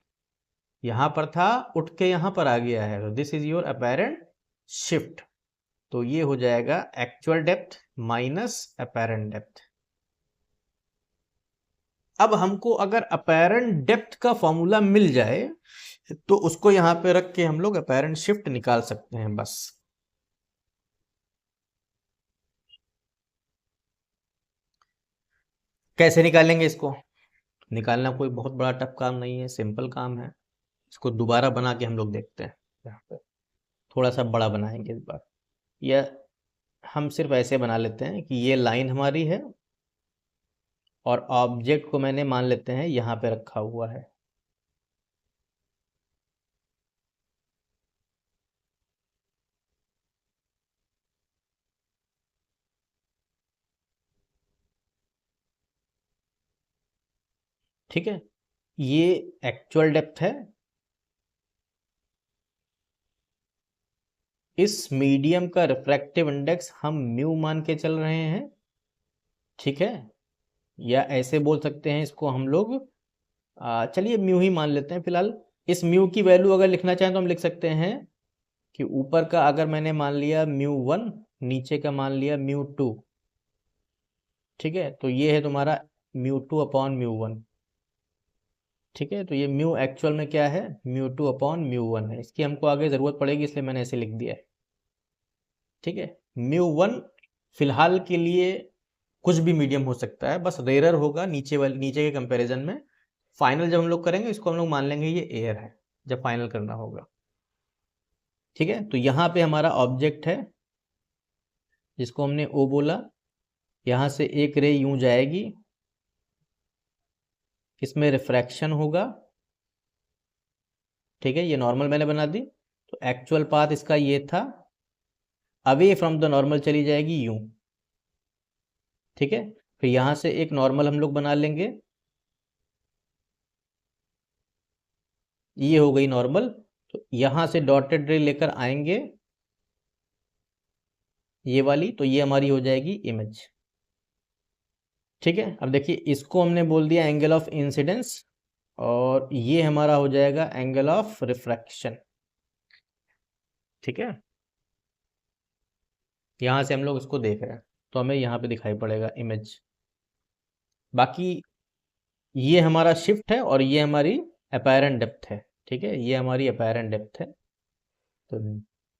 यहाँ पर था, उठ के यहाँ पर आ गया है, तो this is your apparent shift. तो ये हो जाएगा actual depth minus apparent depth. अब हमको अगर अपेरेंट डेप्थ का फॉर्मूला मिल जाए तो उसको यहां पे रख के हम लोग अपेरेंट शिफ्ट निकाल सकते हैं बस। कैसे निकालेंगे इसको, निकालना कोई बहुत बड़ा टफ काम नहीं है, सिंपल काम है। इसको दोबारा बना के हम लोग देखते हैं। यहाँ पे थोड़ा सा बड़ा बनाएंगे इस बार, या हम सिर्फ ऐसे बना लेते हैं कि ये लाइन हमारी है और ऑब्जेक्ट को मैंने मान लेते हैं यहाँ पे रखा हुआ है। ठीक है। ये एक्चुअल डेप्थ है, इस मीडियम का रिफ्रैक्टिव इंडेक्स हम म्यू मान के चल रहे हैं। ठीक है। या ऐसे बोल सकते हैं इसको हम लोग, चलिए म्यू ही मान लेते हैं फिलहाल। इस म्यू की वैल्यू अगर लिखना चाहें तो हम लिख सकते हैं कि ऊपर का अगर मैंने मान लिया म्यू 1, नीचे का मान लिया म्यू 2। ठीक है। तो ये है तुम्हारा म्यू 2 अपॉन म्यू 1। ठीक है। तो ये म्यू एक्चुअल में क्या है, म्यू 2 अपॉन म्यू 1 है। इसकी हमको आगे ज़रूरत पड़ेगी इसलिए मैंने ऐसे लिख दिया है। ठीक है। म्यू 1 फिलहाल के लिए कुछ भी मीडियम हो सकता है, बस रेयर होगा नीचे के कंपैरिजन में। फाइनल जब हम लोग करेंगे इसको हम लोग मान लेंगे ये एयर है, जब फाइनल करना होगा। ठीक है। तो यहाँ पे हमारा ऑब्जेक्ट है जिसको हमने ओ बोला, यहाँ से एक रे यूं जाएगी, इसमें रिफ्रैक्शन होगा। ठीक है। ये नॉर्मल मैंने बना दी, तो एक्चुअल पाथ इसका ये था, अवे फ्रॉम द नॉर्मल चली जाएगी यूं। ठीक है। फिर यहाँ से एक नॉर्मल हम लोग बना लेंगे, ये हो गई नॉर्मल। तो यहाँ से डॉटेड रे लेकर आएंगे ये वाली, तो ये हमारी हो जाएगी इमेज। ठीक है। अब देखिए इसको हमने बोल दिया एंगल ऑफ इंसिडेंस, और ये हमारा हो जाएगा एंगल ऑफ रिफ्रैक्शन। ठीक है। यहाँ से हम लोग इसको देख रहे हैं तो हमें यहाँ पे दिखाई पड़ेगा इमेज। बाकी ये हमारा शिफ्ट है और ये हमारी अपेरेंट डेप्थ है। ठीक है। ये हमारी अपेरेंट डेप्थ है। तो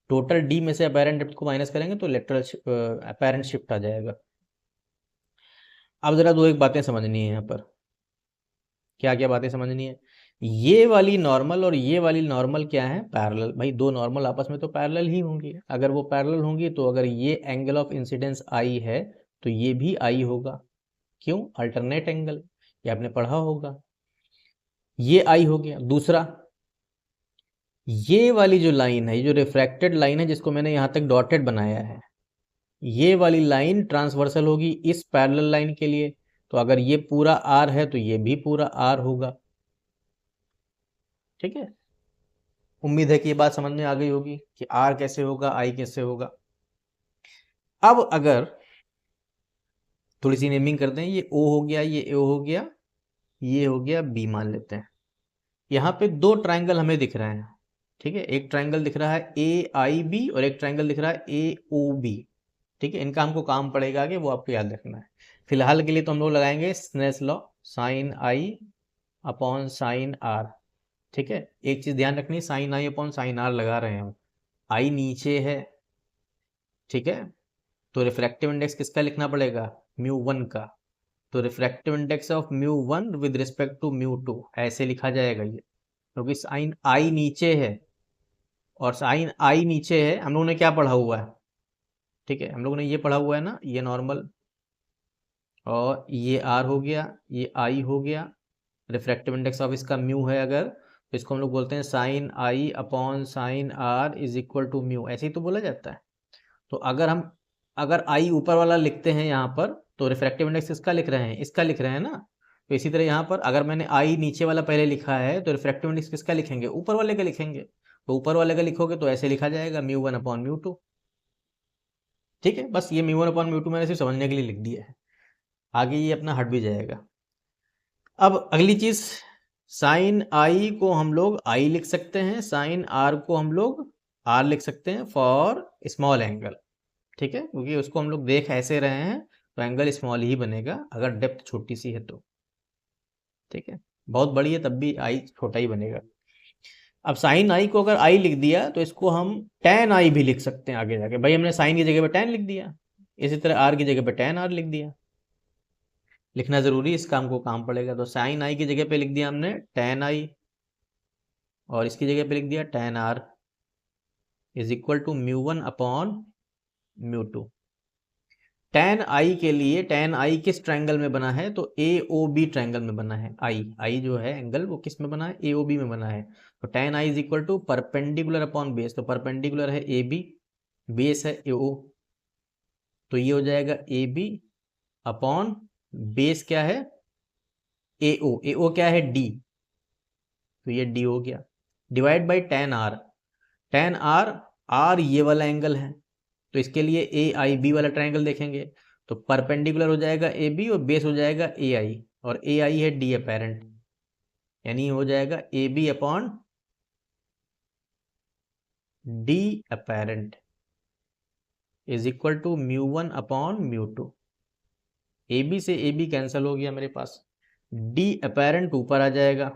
टोटल डी में से अपेरेंट डेप्थ को माइनस करेंगे तो लेटरल अपेरेंट शिफ्ट आ जाएगा। अब ज़रा दो एक बातें समझनी है यहाँ पर। क्या क्या बातें समझनी है, ये वाली नॉर्मल और ये वाली नॉर्मल क्या है, पैरेलल। भाई दो नॉर्मल आपस में तो पैरेलल ही होंगी। अगर वो पैरेलल होंगी तो अगर ये एंगल ऑफ इंसिडेंस आई है तो ये भी आई होगा। क्यों? अल्टरनेट एंगल, ये आपने पढ़ा होगा। ये आई हो गया। दूसरा, ये वाली जो लाइन है, ये जो रिफ्रैक्टेड लाइन है जिसको मैंने यहाँ तक डॉटेड बनाया है, ये वाली लाइन ट्रांसवर्सल होगी इस पैरेलल लाइन के लिए। तो अगर ये पूरा आर है तो ये भी पूरा आर होगा। ठीक है, उम्मीद है कि ये बात समझ में आ गई होगी कि आर कैसे होगा, आई कैसे होगा। अब अगर थोड़ी सी नेमिंग करते हैं, ये ओ हो गया, ये ओ हो गया, ये हो गया बी मान लेते हैं। यहाँ पे दो ट्राइंगल हमें दिख रहे हैं। ठीक है, एक ट्राइंगल दिख रहा है ए आई बी और एक ट्राइंगल दिख रहा है ए ओ बी। ठीक है, इनका हमको काम पड़ेगा कि वो आपको याद रखना है। फिलहाल के लिए तो हम लोग लगाएंगे स्नेल्स लॉ, साइन आई अपॉन साइन आर। ठीक है, एक चीज ध्यान रखनी, साइन आई अपॉन साइन आर लगा रहे हैं हम, आई नीचे है। ठीक है, तो रिफ्रैक्टिव इंडेक्स किसका लिखना पड़ेगा, म्यू वन का। तो refractive index of mu one with respect to mu two ऐसे लिखा जाएगा ये, क्योंकि साइन आई नीचे है और साइन आई नीचे है। हम लोगों ने क्या पढ़ा हुआ है, ठीक है, हम लोगों ने ये पढ़ा हुआ है ना, ये नॉर्मल और ये आर हो गया, ये आई हो गया। रिफ्रैक्टिव इंडेक्स ऑफ इसका म्यू है अगर, तो इसको हम लोग बोलते हैं sine I upon sine are is equal to mu, ऐसे ही तो बोला जाता है। तो अगर आई ऊपर वाला लिखते हैं यहाँ पर, तो रिफ्रैक्टिव इंडेक्स किसका लिख रहे हैं, इसका लिख रहे हैं ना। तो इसी तरह यहाँ पर अगर मैंने आई नीचे वाला पहले लिखा है तो रिफ्रैक्टिव इंडेक्स किसका लिखेंगे, ऊपर वाले का लिखेंगे। तो ऊपर वाले का लिखोगे तो ऐसे लिखा जाएगा mu one upon mu two. ठीक है, बस ये mu one upon mu to मैंने सिर्फ समझने के लिए लिख दिया है, आगे ये अपना हट भी जाएगा। अब अगली चीज, साइन आई को हम लोग आई लिख सकते हैं, साइन आर को हम लोग आर लिख सकते हैं फॉर स्मॉल एंगल। ठीक है, क्योंकि उसको हम लोग देख ऐसे रहे हैं तो एंगल स्मॉल ही बनेगा अगर डेप्थ छोटी सी है तो। ठीक है, बहुत बड़ी है तब भी आई छोटा ही बनेगा। अब साइन आई को अगर आई लिख दिया तो इसको हम टेन आई भी लिख सकते हैं आगे जाके। भाई हमने साइन की जगह पे टेन लिख दिया, इसी तरह आर की जगह पे टेन आर लिख दिया। लिखना जरूरी, इस काम को काम पड़ेगा। तो साइन आई की जगह पे लिख दिया हमने टेन आई और इसकी जगह पे लिख दिया tan R is equal to mu one upon mu two. Tan I के लिए, टेन आई किस ट्रायंगल में बना है, तो ए ओ बी ट्रायंगल में बना है। आई जो है एंगल वो किस में बना है, ए ओ बी में बना है। तो tan I is equal to perpendicular upon base, तो परपेंडिकुलर है ए बी, बेस है ए ओ, तो ये हो जाएगा ए बी अपॉन बेस क्या है ए ओ, ए ओ क्या है डी, तो ये डी हो गया, divide by tan R. Tan R, R ये वाला एंगल है तो इसके लिए ए आई बी वाला ट्रायंगल देखेंगे, तो परपेंडिकुलर हो जाएगा ए बी और बेस हो जाएगा ए आई, और ए आई है डी अपेरेंट, यानी हो जाएगा A B upon D apparent is equal to mu one upon mu two. A B से ए बी कैंसिल हो गया मेरे पास, डी अपेरेंट ऊपर आ जाएगा,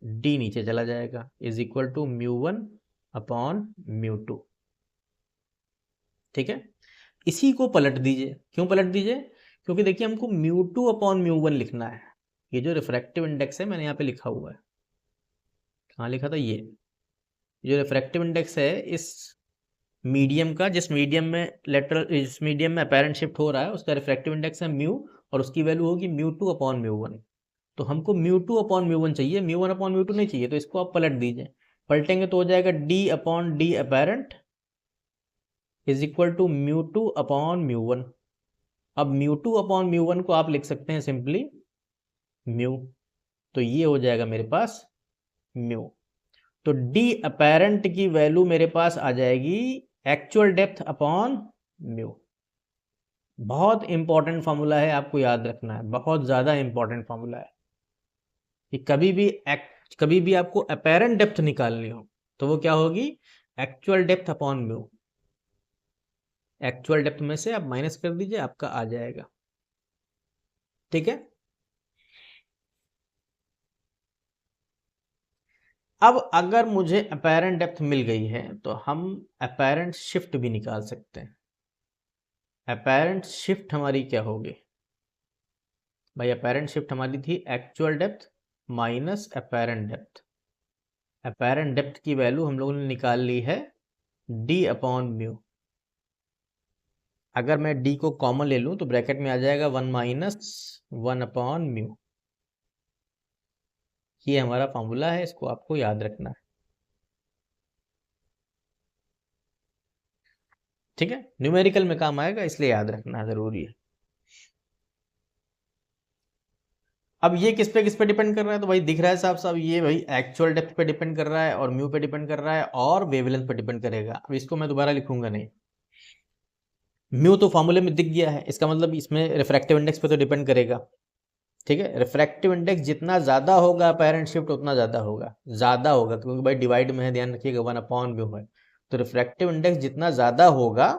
डी नीचे चला जाएगा, is equal to mu one upon mu two. ठीक है, इसी को पलट दीजिए। क्यों पलट दीजिए, क्योंकि देखिए हमको mu two upon mu one लिखना है। ये जो रिफ्रैक्टिव इंडेक्स है मैंने यहाँ पे लिखा हुआ है, कहाँ लिखा था, ये जो रिफ्रैक्टिव इंडेक्स है इस मीडियम का, जिस मीडियम में लेटरल, इस मीडियम में अपेरेंट शिफ्ट हो रहा है उसका रिफ्रैक्टिव इंडेक्स है म्यू, और उसकी वैल्यू होगी mu two upon mu one. तो हमको mu two upon mu one चाहिए, mu one upon mu two नहीं चाहिए, तो इसको आप पलट दीजिए। पलटेंगे तो हो जाएगा D upon D apparent is equal to mu two upon mu one. अब mu two upon mu one को आप लिख सकते हैं सिंपली म्यू, तो ये हो जाएगा मेरे पास म्यू। तो डी अपेरेंट की वैल्यू मेरे पास आ जाएगी एक्चुअल डेप्थ अपॉन म्यू। बहुत इंपॉर्टेंट फॉर्मूला है, आपको याद रखना है, बहुत ज्यादा इंपॉर्टेंट फॉर्मूला है कि कभी भी आपको अपेरेंट डेप्थ निकालनी हो तो वो क्या होगी, actual depth upon mu. Actual depth में से आप माइनस कर दीजिए, आपका आ जाएगा। ठीक है, अब अगर मुझे अपेरेंट डेप्थ मिल गई है तो हम अपेरेंट शिफ्ट भी निकाल सकते हैं। अपेरेंट शिफ्ट हमारी क्या होगी भाई, अपेरेंट शिफ्ट हमारी थी actual depth minus apparent depth. Apparent depth की वैल्यू हम लोगों ने निकाल ली है d अपॉन म्यू। अगर मैं d को कॉमन ले लूं तो ब्रैकेट में आ जाएगा 1 माइनस 1 अपॉन म्यू। ये हमारा फॉर्मूला है, इसको आपको याद रखना है। ठीक है, न्यूमेरिकल में काम आएगा इसलिए याद रखना जरूरी है। अब ये किस पे डिपेंड कर रहा है, तो भाई दिख रहा है साफ साफ, ये भाई एक्चुअल डेप्थ पे डिपेंड कर रहा है और म्यू पे डिपेंड कर रहा है और वेवलेंथ पे डिपेंड करेगा। अब इसको मैं दोबारा लिखूंगा नहीं, म्यू तो फॉर्मूले में दिख गया है, इसका मतलब इसमें रिफ्रैक्टिव इंडेक्स पे तो डिपेंड करेगा। ठीक है, रिफ्रैक्टिव इंडेक्स जितना ज्यादा होगा अपैरेंट शिफ्ट उतना ज्यादा होगा क्योंकि भाई डिवाइड में है, ध्यान रखिएगा 1 अपॉन म्यू है। तो रिफ्रैक्टिव इंडेक्स जितना ज्यादा होगा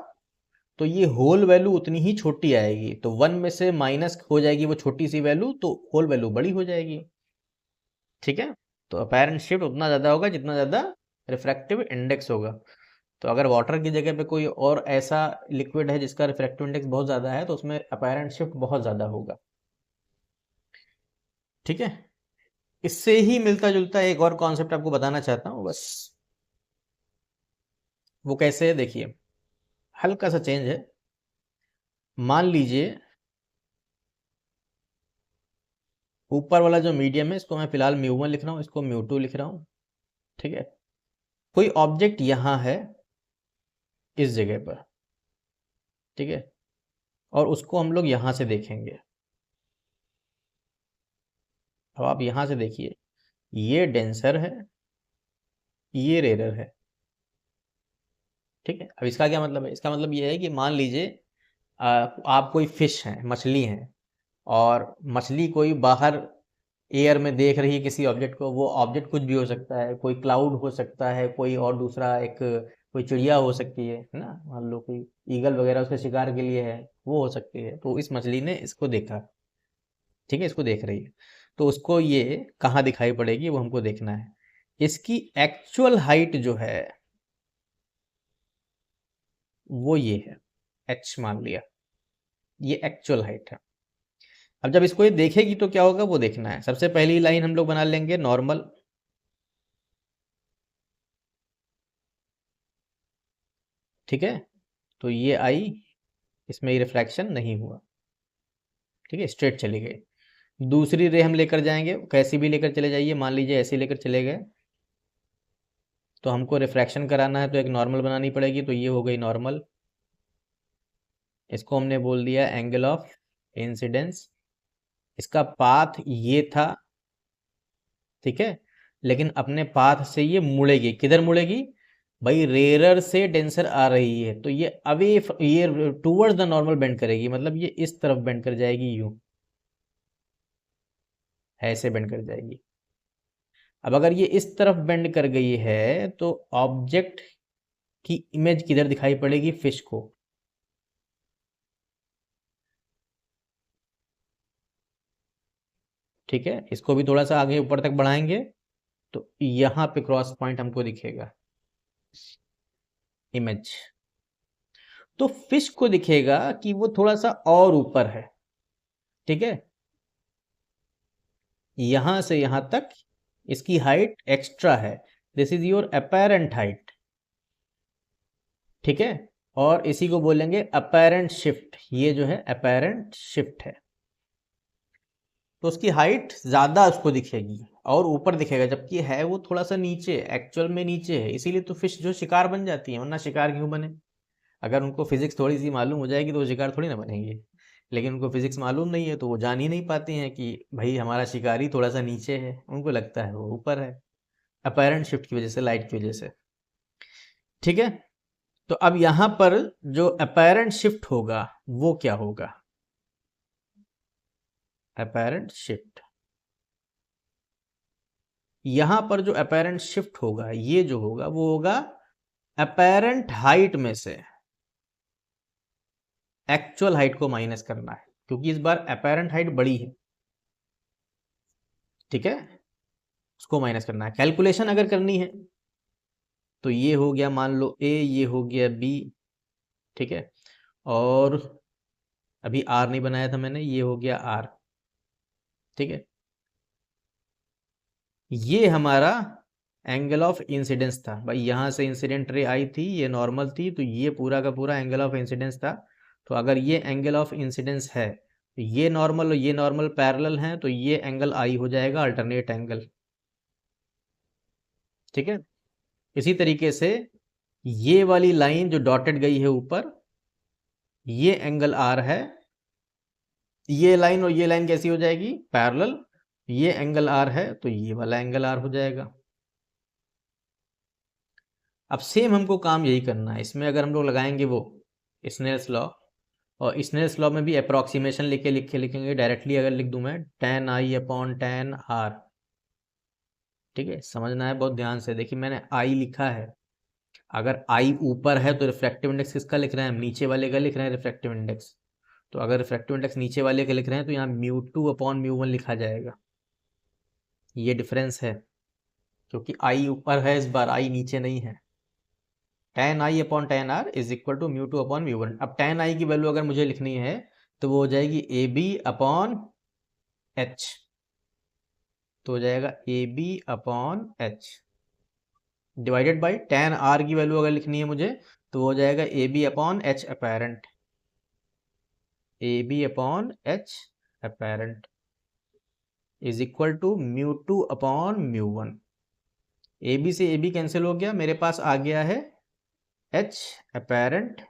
तो ये होल वैल्यू उतनी ही छोटी आएगी, तो 1 में से माइनस हो जाएगी वो छोटी सी वैल्यू, तो होल वैल्यू बड़ी हो जाएगी। ठीक है, तो अपैरेंट शिफ्ट उतना ज़्यादा होगा जितना ज़्यादा रिफ्रैक्टिव इंडेक्स होगा। तो अगर वाटर की जगह पे कोई और ऐसा लिक्विड है जिसका रिफ्रैक्टिव इंडेक्स बहुत ज़्यादा है तो उसमें अपैरेंट शिफ्ट बहुत ज़्यादा होगा। ठीक है, इससे ही मिलता जुलता एक और कॉन्सेप्ट आपको बताना चाहता हूँ बस। वो कैसे है देखिए, हल्का सा चेंज है। मान लीजिए ऊपर वाला जो मीडियम है इसको मैं फिलहाल म्यू1 लिख रहा हूँ, इसको म्यू2 लिख रहा हूँ। ठीक है, कोई ऑब्जेक्ट यहाँ है इस जगह पर, ठीक है, और उसको हम लोग यहाँ से देखेंगे। अब आप यहाँ से देखिए, ये डेंसर है, ये रेरर है। ठीक है, अब इसका क्या मतलब है, इसका मतलब ये है कि मान लीजिए आप कोई फिश हैं, मछली हैं, और मछली कोई बाहर एयर में देख रही है किसी ऑब्जेक्ट को। वो ऑब्जेक्ट कुछ भी हो सकता है, कोई क्लाउड हो सकता है, कोई और दूसरा एक कोई चिड़िया हो सकती है ना, मान लो कोई ईगल वगैरह उसके शिकार के लिए है, वो हो सकती है। तो इस मछली ने इसको देखा, ठीक है, इसको देख रही है, तो उसको ये कहाँ दिखाई पड़ेगी वो हमको देखना है। इसकी एक्चुअल हाइट जो है वो ये है, एच मान लिया, ये एक्चुअल हाइट है। अब जब इसको ये देखेगी तो क्या होगा वो देखना है। सबसे पहली लाइन हम लोग बना लेंगे नॉर्मल, ठीक है, तो ये आई, इसमें रिफ्रैक्शन नहीं हुआ, ठीक है, स्ट्रेट चली गई। दूसरी रे हम लेकर जाएंगे, कैसी भी लेकर चले जाइए, मान लीजिए ऐसे लेकर चले गए, तो हमको रिफ्रैक्शन कराना है तो एक नॉर्मल बनानी पड़ेगी, तो ये हो गई नॉर्मल। इसको हमने बोल दिया एंगल ऑफ इंसिडेंस। इसका पाथ ये था, ठीक है, लेकिन अपने पाथ से ये मुड़ेगी, किधर मुड़ेगी भाई, रेरर से डेंसर आ रही है तो ये अवे, ये टूवर्ड्स द नॉर्मल बेंड करेगी, मतलब ये इस तरफ बेंड कर जाएगी, यूं ऐसे बेंड कर जाएगी। अब अगर ये इस तरफ बेंड कर गई है तो ऑब्जेक्ट की इमेज किधर दिखाई पड़ेगी, फिश को। ठीक है, इसको भी थोड़ा सा आगे ऊपर तक बढ़ाएंगे तो यहाँ पे क्रॉस पॉइंट हमको दिखेगा, इमेज। तो फिश को दिखेगा कि वो थोड़ा सा और ऊपर है, ठीक है, यहां से यहां तक इसकी हाइट एक्स्ट्रा है, this is your apparent height. ठीक है, और इसी को बोलेंगे अपेरेंट शिफ्ट, ये जो है अपेरेंट शिफ्ट है। तो उसकी हाइट ज्यादा उसको दिखेगी और ऊपर दिखेगा, जबकि है वो थोड़ा सा नीचे, एक्चुअल में नीचे है। इसीलिए तो फिश जो शिकार बन जाती है, वरना शिकार क्यों बने। अगर उनको फिजिक्स थोड़ी सी मालूम हो जाएगी तो वो शिकार थोड़ी ना बनेंगे, लेकिन उनको फिजिक्स मालूम नहीं है तो वो जान ही नहीं पाती हैं कि भाई हमारा शिकारी थोड़ा सा नीचे है, उनको लगता है वो ऊपर है, अपैरेंट शिफ्ट की वजह से, लाइट की वजह से। ठीक है, तो अब यहां पर जो अपैरेंट शिफ्ट होगा वो क्या होगा, अपैरेंट शिफ्ट, यहां पर जो अपैरेंट शिफ्ट होगा ये जो होगा वो होगा अपैरेंट हाइट में से एक्चुअल हाइट को माइनस करना है, क्योंकि इस बार अपैरेंट हाइट बड़ी है। ठीक है, उसको माइनस करना है। कैलकुलेशन अगर करनी है तो ये हो गया मान लो ए, ये हो गया बी, ठीक है, और अभी आर नहीं बनाया था मैंने, ये हो गया आर। ठीक है, ये हमारा एंगल ऑफ इंसिडेंस था भाई, यहाँ से इंसिडेंट रे आई थी, ये नॉर्मल थी, तो ये पूरा का पूरा एंगल ऑफ इंसिडेंस था। तो अगर ये एंगल ऑफ इंसिडेंस है तो ये नॉर्मल और ये नॉर्मल पैरेलल हैं, तो ये एंगल आई हो जाएगा अल्टरनेट एंगल। ठीक है, इसी तरीके से ये वाली लाइन जो डॉटेड गई है ऊपर, ये एंगल आर है, ये लाइन और ये लाइन कैसी हो जाएगी, पैरेलल। ये एंगल आर है तो ये वाला एंगल आर हो जाएगा। अब सेम हमको काम यही करना है, इसमें अगर हम लोग लगाएंगे वो स्नेल्स लॉ, और स्नेल्स लॉ में भी अप्रोक्सीमेशन लिखेंगे डायरेक्टली। अगर लिख दूं मैं tan i upon tan r, ठीक है, समझना है बहुत ध्यान से। देखिए मैंने i लिखा है, अगर i ऊपर है तो रिफ्रैक्टिव इंडेक्स किसका लिख रहे हैं हम, नीचे वाले का लिख रहे हैं रिफ्रैक्टिव इंडेक्स। तो अगर रिफ्रैक्टिव इंडेक्स नीचे वाले का लिख रहे हैं तो यहाँ μ2 अपॉन μ1 लिखा जाएगा। ये डिफरेंस है, क्योंकि i ऊपर है इस बार, i नीचे नहीं है। tan i upon tan r is equal to μ2 upon μ1। अब tan i की वैल्यू अगर मुझे लिखनी है तो वो हो जाएगी ab अपॉन h, तो हो जाएगा ab upon h divided by tan r की वैल्यू अगर लिखनी है मुझे तो हो जाएगा ab upon h apparent, ab upon h apparent is equal to μ2 upon μ1। ab से ab कैंसिल हो गया, मेरे पास आ गया है h apparent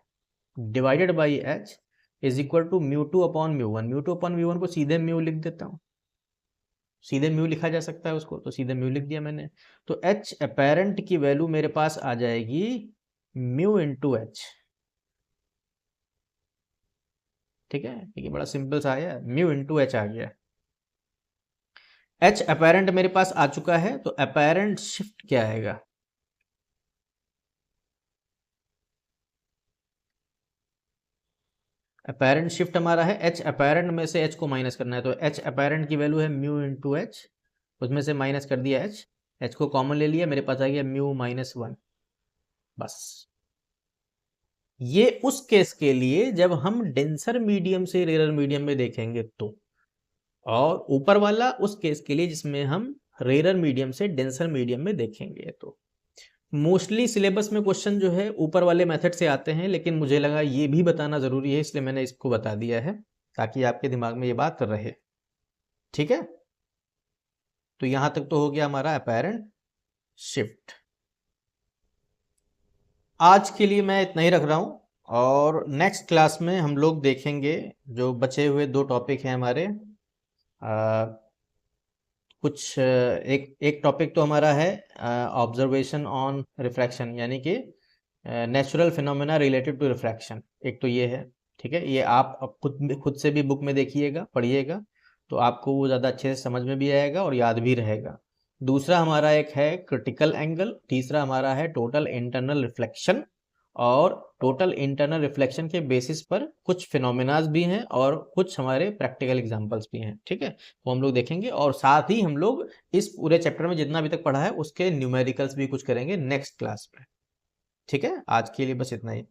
divided by h is equal to μ2 upon μ1। μ2 upon μ1 को सीधे म्यू लिख देता हूँ, सीधे म्यू लिखा जा सकता है उसको, तो सीधे म्यू लिख दिया मैंने। तो h अपेरेंट की वैल्यू मेरे पास आ जाएगी म्यू इंटू एच। ठीक है, ये बड़ा सिंपल सा आया, म्यू इंटू एच आ गया। h अपेरेंट मेरे पास आ चुका है, तो अपेरेंट शिफ्ट क्या आएगा, अपेरेंट शिफ्ट हमारा है h अपेरेंट में से h को माइनस करना है। तो h अपेरेंट की वैल्यू है म्यू इंटू एच, उसमें से माइनस कर दिया h को कॉमन ले लिया, मेरे पास आ गया म्यू माइनस 1। बस ये उस केस के लिए जब हम डेंसर मीडियम से रेयर मीडियम में देखेंगे तो, और ऊपर वाला उस केस के लिए जिसमें हम रेयर मीडियम से डेंसर मीडियम में देखेंगे। तो मोस्टली सिलेबस में क्वेश्चन जो है ऊपर वाले मेथड से आते हैं, लेकिन मुझे लगा ये भी बताना ज़रूरी है, इसलिए मैंने इसको बता दिया है ताकि आपके दिमाग में ये बात रहे। ठीक है, तो यहां तक तो हो गया हमारा अपेरेंट शिफ्ट। आज के लिए मैं इतना ही रख रहा हूं, और नेक्स्ट क्लास में हम लोग देखेंगे जो बचे हुए 2 टॉपिक हैं हमारे। कुछ एक टॉपिक तो हमारा है ऑब्जर्वेशन ऑन रिफ्रैक्शन, यानी कि natural phenomena related to refraction, एक तो ये है। ठीक है, ये आप खुद से भी बुक में देखिएगा, पढ़िएगा, तो आपको वो ज़्यादा अच्छे से समझ में भी आएगा और याद भी रहेगा। दूसरा हमारा एक है क्रिटिकल एंगल, तीसरा हमारा है टोटल इंटरनल रिफ्लेक्शन, और टोटल इंटरनल रिफ्लेक्शन के बेसिस पर कुछ फिनोमेनाज भी हैं और कुछ हमारे प्रैक्टिकल एग्जांपल्स भी हैं। ठीक है, वो हम लोग देखेंगे, और साथ ही हम लोग इस पूरे चैप्टर में जितना अभी तक पढ़ा है उसके न्यूमेरिकल्स भी कुछ करेंगे नेक्स्ट क्लास में। ठीक है, आज के लिए बस इतना ही।